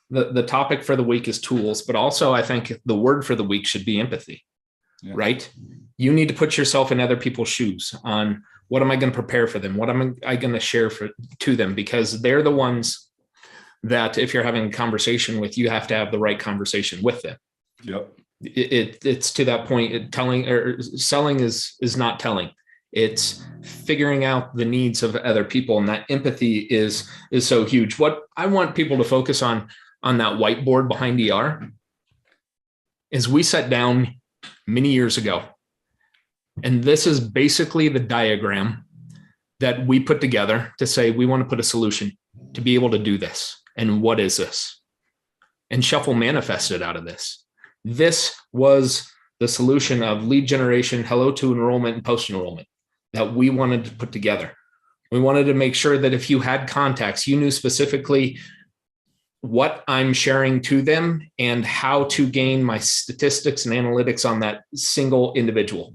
the topic for the week is tools, but also I think the word for the week should be empathy, right? You need to put yourself in other people's shoes on what am I going to prepare for them? What am I going to share to them? Because they're the ones that if you're having a conversation with, you have to have the right conversation with them. Yep. It's to that point, telling or selling is not telling. It's figuring out the needs of other people. And that empathy is so huge. What I want people to focus on that whiteboard behind ER is we sat down many years ago. And this is basically the diagram that we put together to say, we want to put a solution to be able to do this. And what is this? And Shuffle manifested out of this. This was the solution of lead generation, hello to enrollment, and post-enrollment that we wanted to put together. We wanted to make sure that if you had contacts, you knew specifically what I'm sharing to them and how to gain my statistics and analytics on that single individual.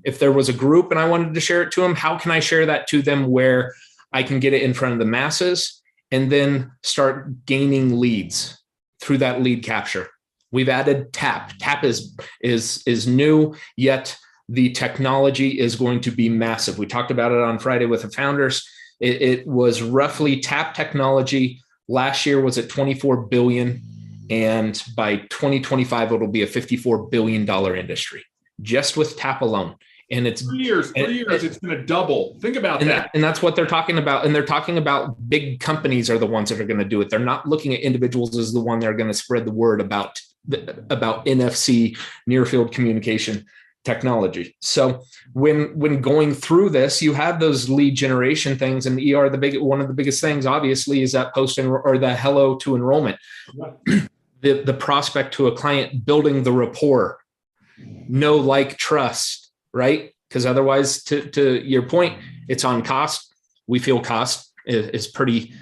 If there was a group and I wanted to share it to them, how can I share that to them where I can get it in front of the masses and then start gaining leads through that lead capture? We've added Tap. Tap is new, yet the technology is going to be massive. We talked about it on Friday with the founders. It was roughly Tap technology last year was at 24 billion. And by 2025, it'll be a $54 billion industry just with Tap alone. And it's 3 years, it's going to double. Think about that. And that's what they're talking about. And they're talking about big companies are the ones that are going to do it. They're not looking at individuals as the one that are going to spread the word about NFC, near field communication technology. So when going through this, you have those lead generation things, and ER, one of the biggest things obviously is that or the hello to enrollment, the prospect to a client, building the rapport, know, like, trust, right? Because otherwise, to your point, it's on cost. We feel cost is pretty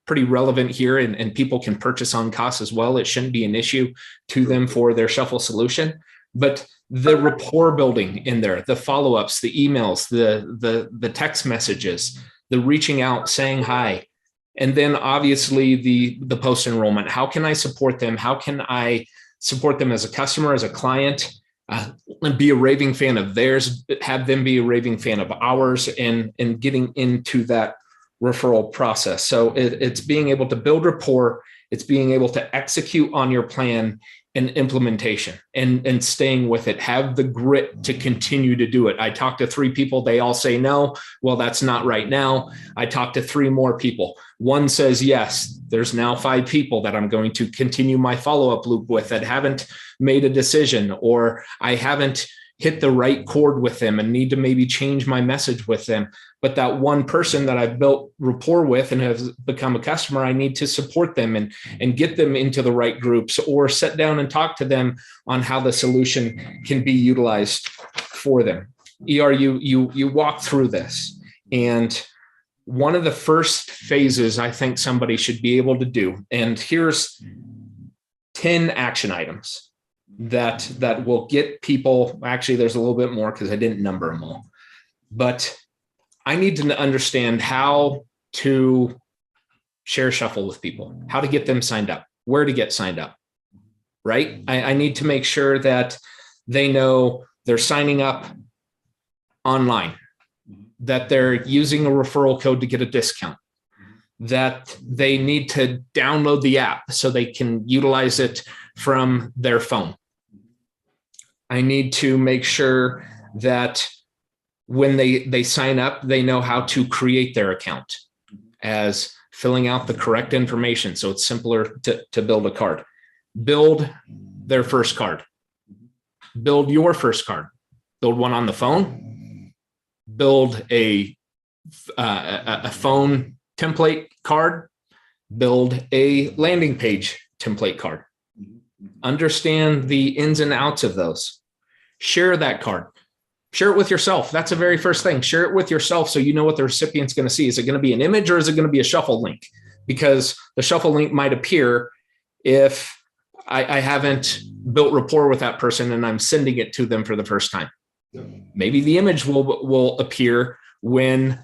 relevant here, and people can purchase on cost as well. It shouldn't be an issue to them for their Shuffle solution. But the rapport building in there, the follow-ups, the emails, the text messages, the reaching out, saying hi, and then obviously the post-enrollment. How can I support them? How can I support them as a customer, as a client? and be a raving fan of theirs, have them be a raving fan of ours, and getting into that referral process. So it's being able to build rapport. It's being able to execute on your plan and implementation, and staying with it. Have the grit to continue to do it. I talked to 3 people. They all say no. Well, that's not right now. I talked to 3 more people. One says yes. There's now 5 people that I'm going to continue my follow-up loop with that haven't made a decision, or I haven't hit the right chord with them and need to maybe change my message with them. But that one person that I've built rapport with and has become a customer, I need to support them and get them into the right groups, or sit down and talk to them on how the solution can be utilized for them. You walk through this, and one of the first phases I think somebody should be able to do, and here's 10 action items that will get people. Actually, there's a little bit more because I didn't number them all, but I need to understand how to share Shuffle with people, how to get them signed up, where to get signed up, right? I need to make sure that they know they're signing up online, that they're using a referral code to get a discount, that they need to download the app so they can utilize it from their phone. I need to make sure that when they sign up, they know how to create their account, as filling out the correct information so it's simpler to build a card. Build their first card. Build your first card. Build one on the phone. Build a phone template card. Build a landing page template card. Understand the ins and outs of those. Share that card. Share it with yourself. That's the very first thing. Share it with yourself so you know what the recipient's going to see. Is it going to be an image, or is it going to be a Shuffle link? Because the Shuffle link might appear if I haven't built rapport with that person and I'm sending it to them for the first time. Maybe the image will appear when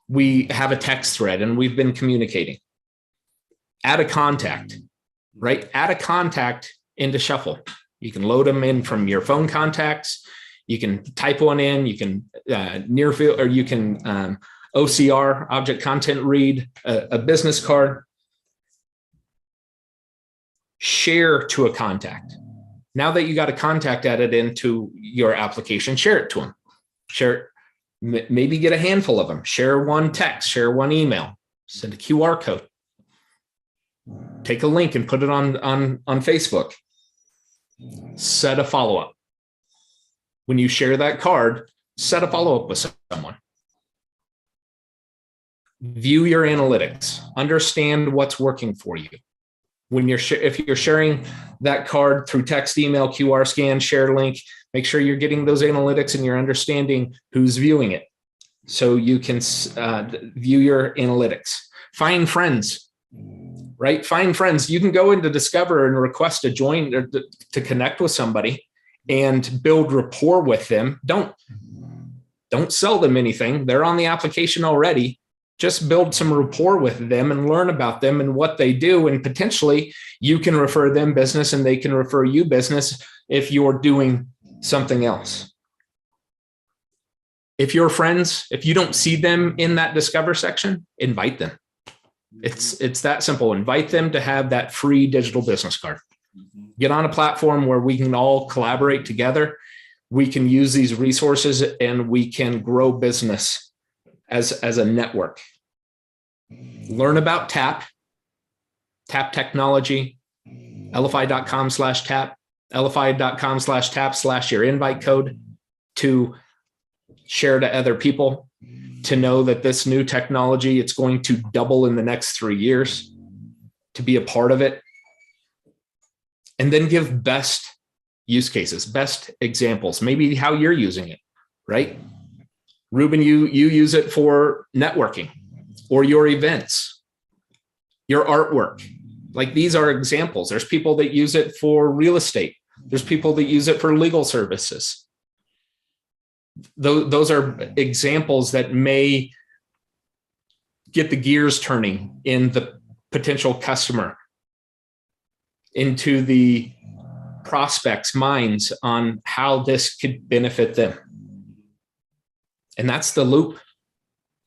we have a text thread and we've been communicating. Add a contact, right? Add a contact into Shuffle. You can load them in from your phone contacts. You can type one in. You can near field, or you can OCR, object content read, a business card. Share to a contact. Now that you got a contact added into your application, share it to them. Share it. Maybe get a handful of them. Share one text. Share one email. Send a QR code. Take a link and put it on Facebook. Set a follow-up. When you share that card, set a follow-up with someone. View your analytics. Understand what's working for you. When if you're sharing that card through text, email, QR scan, share link, make sure you're getting those analytics and you're understanding who's viewing it, so you can view your analytics. Find friends. Right? Find friends. You can go into Discover and request to join or to connect with somebody and build rapport with them. Don't sell them anything. They're on the application already. Just build some rapport with them and learn about them and what they do. And potentially you can refer them business and they can refer you business if you're doing something else. If you're friends, if you don't see them in that Discover section, invite them. It's that simple. Invite them to have that free digital business card. Get on a platform where we can all collaborate together. We can use these resources and we can grow business as a network. Learn about TAP technology, LFI.com/TAP, LFI.com/TAP/ your invite code to share to other people, to know that this new technology, it's going to double in the next 3 years, to be a part of it. And then give best use cases, best examples, maybe how you're using it, right? Ruben, you use it for networking or your events, your artwork. Like, these are examples. There's people that use it for real estate. There's people that use it for legal services. Those are examples that may get the gears turning in the potential customer into the prospects' minds on how this could benefit them. And that's the loop.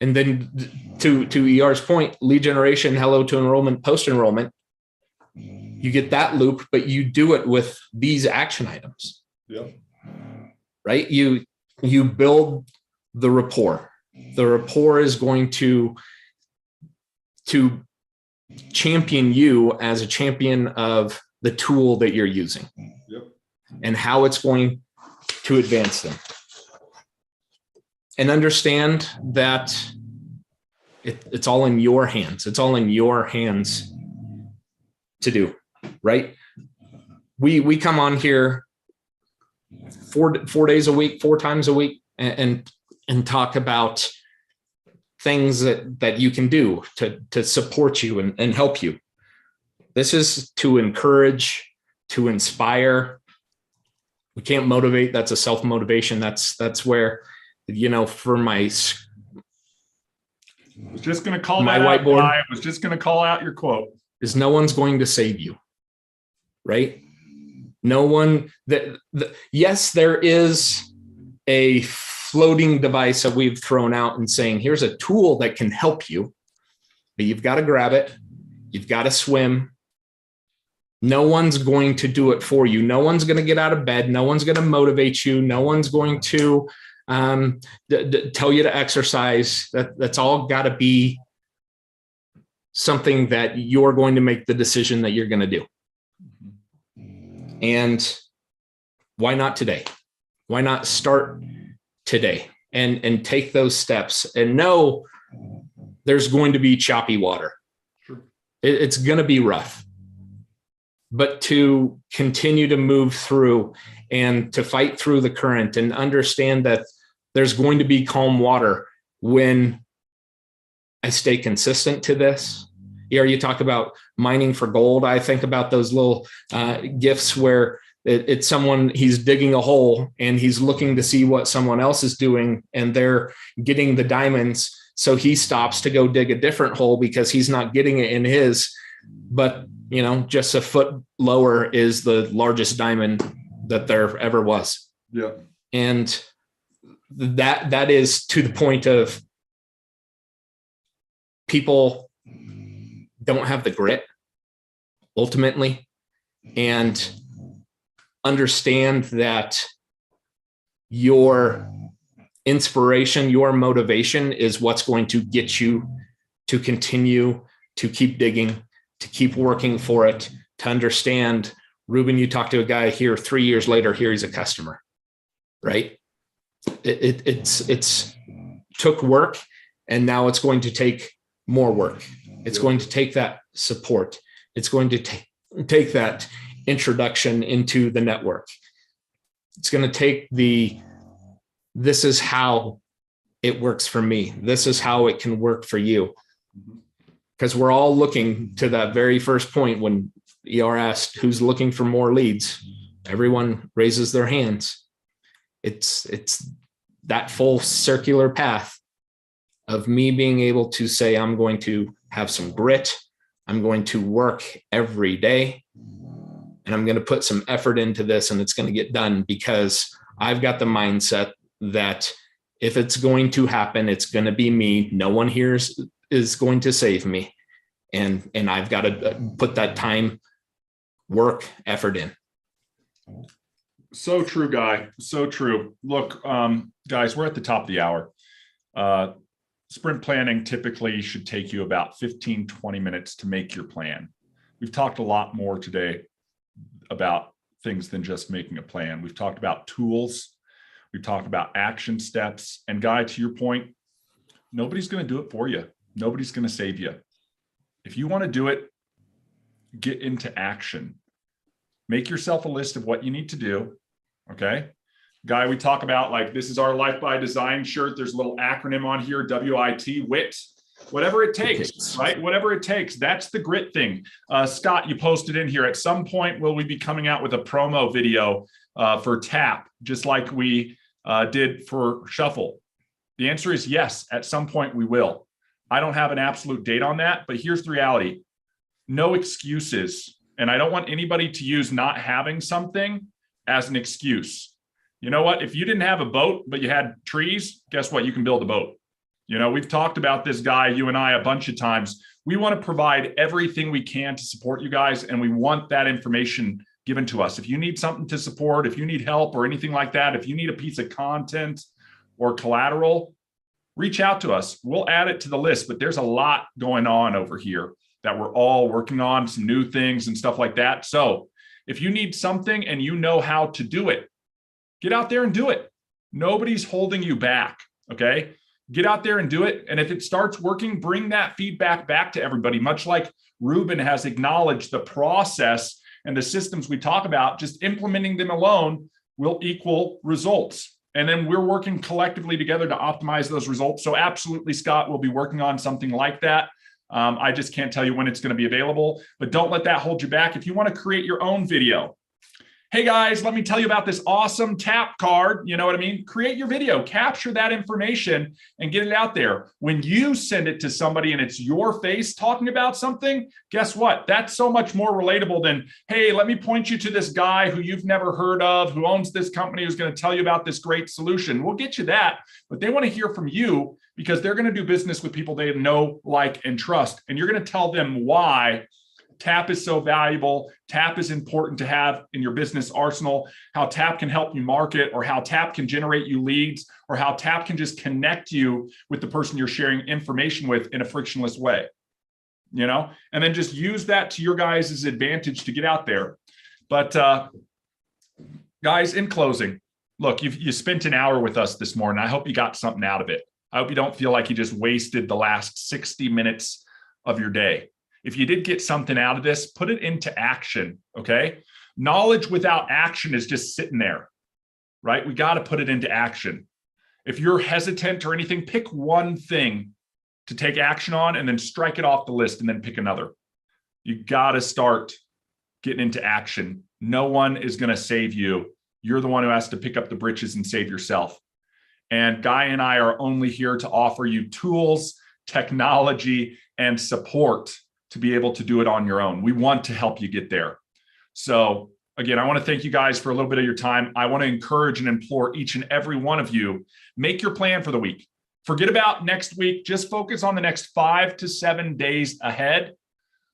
And then to ER's point, lead generation, hello to enrollment, post-enrollment, you get that loop, but you do it with these action items. Yeah. Right? You build the rapport. The rapport is going to champion you as a champion of the tool that you're using. Yep. And how it's going to advance them. And understand that it's all in your hands. It's all in your hands to do, right? We come on here 4 days a week, 4 times a week, and talk about things that you can do to support you and help you. This is to encourage, to inspire. We can't motivate. That's a self-motivation. That's where, for my, I was just going to call my that out. whiteboard, I was just going to call out your quote. is no one's going to save you, right? No one yes, there is a floating device that we've thrown out and saying, here's a tool that can help you, but you've got to grab it. You've got to swim. No one's going to do it for you. No one's going to get out of bed. No one's going to motivate you. No one's going to tell you to exercise. That's all got to be something that you're going to make the decision that you're going to do. And why not today? Why not start today and take those steps and know there's going to be choppy water. Sure. It's going to be rough, but to continue to move through and to fight through the current and understand that there's going to be calm water when I stay consistent to this. Here you talk about mining for gold. I think about those little gifts where it's someone, he's digging a hole and he's looking to see what someone else is doing and they're getting the diamonds. So he stops to go dig a different hole because he's not getting it in his, but just a foot lower is the largest diamond that there ever was. Yeah. And that is to the point of people don't have the grit ultimately, and understand that your inspiration, your motivation is what's going to get you to continue to keep digging, to keep working for it, to understand. Ruben, you talk to a guy here 3 years later, here he's a customer, right? It's took work, and now it's going to take more work. It's going to take that support. It's going to take that introduction into the network. It's going to take this is how it works for me. This is how it can work for you. Because we're all looking to that very first point when ER asked who's looking for more leads. Everyone raises their hands. It's that full circular path of me being able to say, I'm going to have some grit. I'm going to work every day. And I'm going to put some effort into this, and it's going to get done because I've got the mindset that if it's going to happen, it's going to be me. No one here is going to save me. And I've got to put that time, work, effort in. So true, Guy. So true. Look, guys, we're at the top of the hour. Sprint planning typically should take you about 15, 20 minutes to make your plan. We've talked a lot more today about things than just making a plan. We've talked about tools. We've talked about action steps. And Guy, to your point, nobody's going to do it for you. Nobody's going to save you. If you want to do it, get into action. Make yourself a list of what you need to do. Okay. Guy, we talk about like, this is our Life by Design shirt. There's a little acronym on here, WIT, WIT, whatever it takes, right? Whatever it takes. That's the grit thing. Scott, you posted in here, at some point, will we be coming out with a promo video for TAP, just like we did for Shuffle? The answer is yes. At some point we will. I don't have an absolute date on that, but here's the reality. No excuses. And I don't want anybody to use not having something as an excuse. You know what? If you didn't have a boat, but you had trees, guess what? You can build a boat. You know, we've talked about this guy, you and I, a bunch of times. We want to provide everything we can to support you guys, and we want that information given to us. If you need something to support, if you need help or anything like that, if you need a piece of content or collateral, reach out to us. We'll add it to the list, but there's a lot going on over here that we're all working on, some new things and stuff like that. So if you need something and you know how to do it, get out there and do it. Nobody's holding you back, okay? Get out there and do it. And if it starts working, bring that feedback back to everybody, much like Ruben has acknowledged the process and the systems we talk about. Just implementing them alone will equal results. And then we're working collectively together to optimize those results. So absolutely, Scott, we'll be working on something like that. I just can't tell you when it's going to be available, but don't let that hold you back. If you want to create your own video, hey guys, let me tell you about this awesome tap card. You know what I mean? Create your video, capture that information and get it out there. When you send it to somebody and it's your face talking about something, guess what? That's so much more relatable than, hey, let me point you to this guy who you've never heard of, who owns this company, who's going to tell you about this great solution. We'll get you that, but they want to hear from you because they're going to do business with people they know, like, and trust. And you're going to tell them why TAP is so valuable. TAP is important to have in your business arsenal, how TAP can help you market, or how TAP can generate you leads, or how TAP can just connect you with the person you're sharing information with in a frictionless way, you know, and then just use that to your guys' advantage to get out there. But guys, in closing, look, you spent an hour with us this morning. I hope you got something out of it. I hope you don't feel like you just wasted the last 60 minutes of your day. If you did get something out of this, put it into action, okay? Knowledge without action is just sitting there, right? We got to put it into action. If you're hesitant or anything, pick one thing to take action on and then strike it off the list and then pick another. You got to start getting into action. No one is going to save you. You're the one who has to pick up the britches and save yourself. And Guy and I are only here to offer you tools, technology, and support to be able to do it on your own. We want to help you get there. So again, I want to thank you guys for a little bit of your time. I want to encourage and implore each and every one of you, make your plan for the week. Forget about next week. Just focus on the next 5 to 7 days ahead.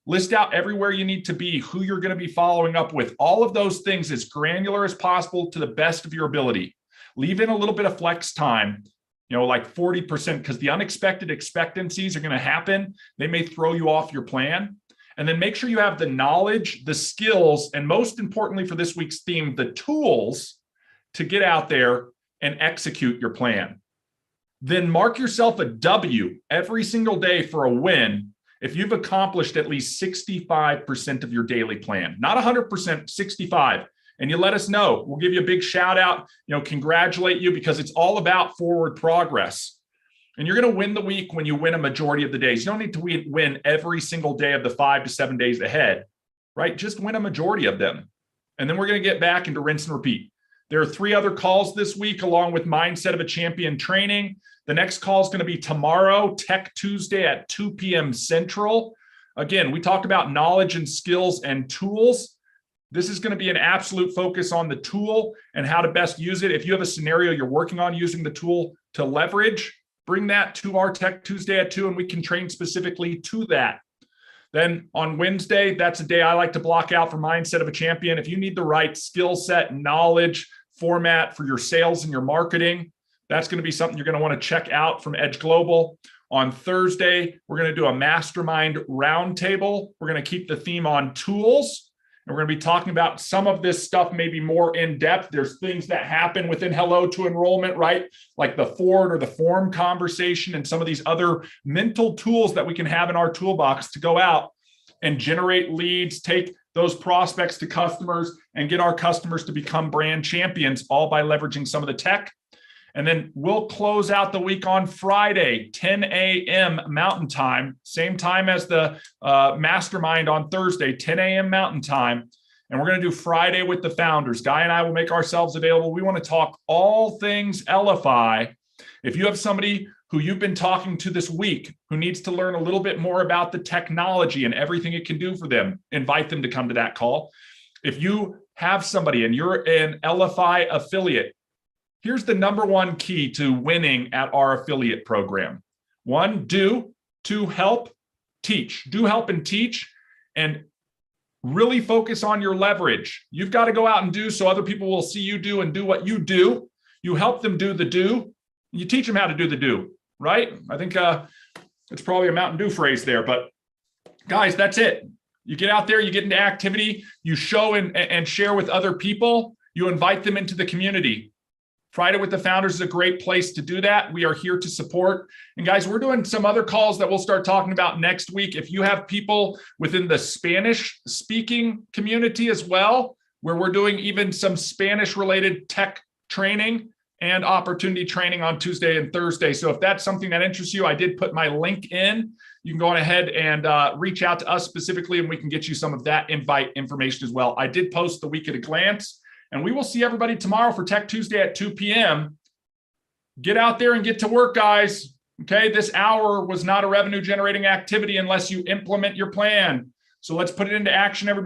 List out everywhere you need to be, who you're going to be following up with, all of those things as granular as possible to the best of your ability. Leave in a little bit of flex time, you know, like 40%, because the unexpected expectancies are going to happen. They may throw you off your plan. And then make sure you have the knowledge, the skills, and most importantly for this week's theme, the tools to get out there and execute your plan. Then mark yourself a W every single day for a win if you've accomplished at least 65% of your daily plan. Not 100%, 65. And you let us know. We'll give you a big shout out, you know, congratulate you, because it's all about forward progress. And you're going to win the week when you win a majority of the days. You don't need to win every single day of the 5 to 7 days ahead, right? Just win a majority of them. And then we're going to get back into rinse and repeat. There are 3 other calls this week, along with Mindset of a Champion training. The next call is going to be tomorrow, Tech Tuesday at 2 p.m. Central. Again, we talked about knowledge and skills and tools. This is going to be an absolute focus on the tool and how to best use it. If you have a scenario you're working on using the tool to leverage, bring that to our Tech Tuesday at 2, and we can train specifically to that. Then on Wednesday, that's a day I like to block out for Mindset of a Champion. If you need the right skill set, knowledge, format for your sales and your marketing, that's going to be something you're going to want to check out from Edge Global. On Thursday, we're going to do a mastermind roundtable. We're going to keep the theme on tools. And we're going to be talking about some of this stuff, maybe more in depth. There's things that happen within Hello to Enrollment, right? Like the Ford or the form conversation and some of these other mental tools that we can have in our toolbox to go out and generate leads, take those prospects to customers, and get our customers to become brand champions, all by leveraging some of the tech. And then we'll close out the week on Friday, 10 a.m. Mountain Time, same time as the mastermind on Thursday, 10 a.m. Mountain Time. And we're going to do Friday with the founders. Guy and I will make ourselves available. We want to talk all things LFI If you have somebody who you've been talking to this week who needs to learn a little bit more about the technology and everything it can do for them, invite them to come to that call. If you have somebody and you're an LFI affiliate, here's the number one key to winning at our affiliate program. One, do. Two, help, teach. Do, help, and teach. And really focus on your leverage. You've got to go out and do so other people will see you do and do what you do. You help them do the do. You teach them how to do the do, right? I think it's probably a Mountain Dew phrase there, but guys, that's it. You get out there, you get into activity, you show and share with other people, you invite them into the community. Friday with the Founders is a great place to do that. We are here to support. And guys, we're doing some other calls that we'll start talking about next week. If you have people within the Spanish speaking community as well, where we're doing even some Spanish related tech training and opportunity training on Tuesday and Thursday. So if that's something that interests you, I did put my link in. You can go on ahead and reach out to us specifically, and we can get you some of that invite information as well. I did post the week at a glance, and we will see everybody tomorrow for Tech Tuesday at 2 p.m. Get out there and get to work, guys. Okay, this hour was not a revenue generating activity unless you implement your plan. So let's put it into action, everybody.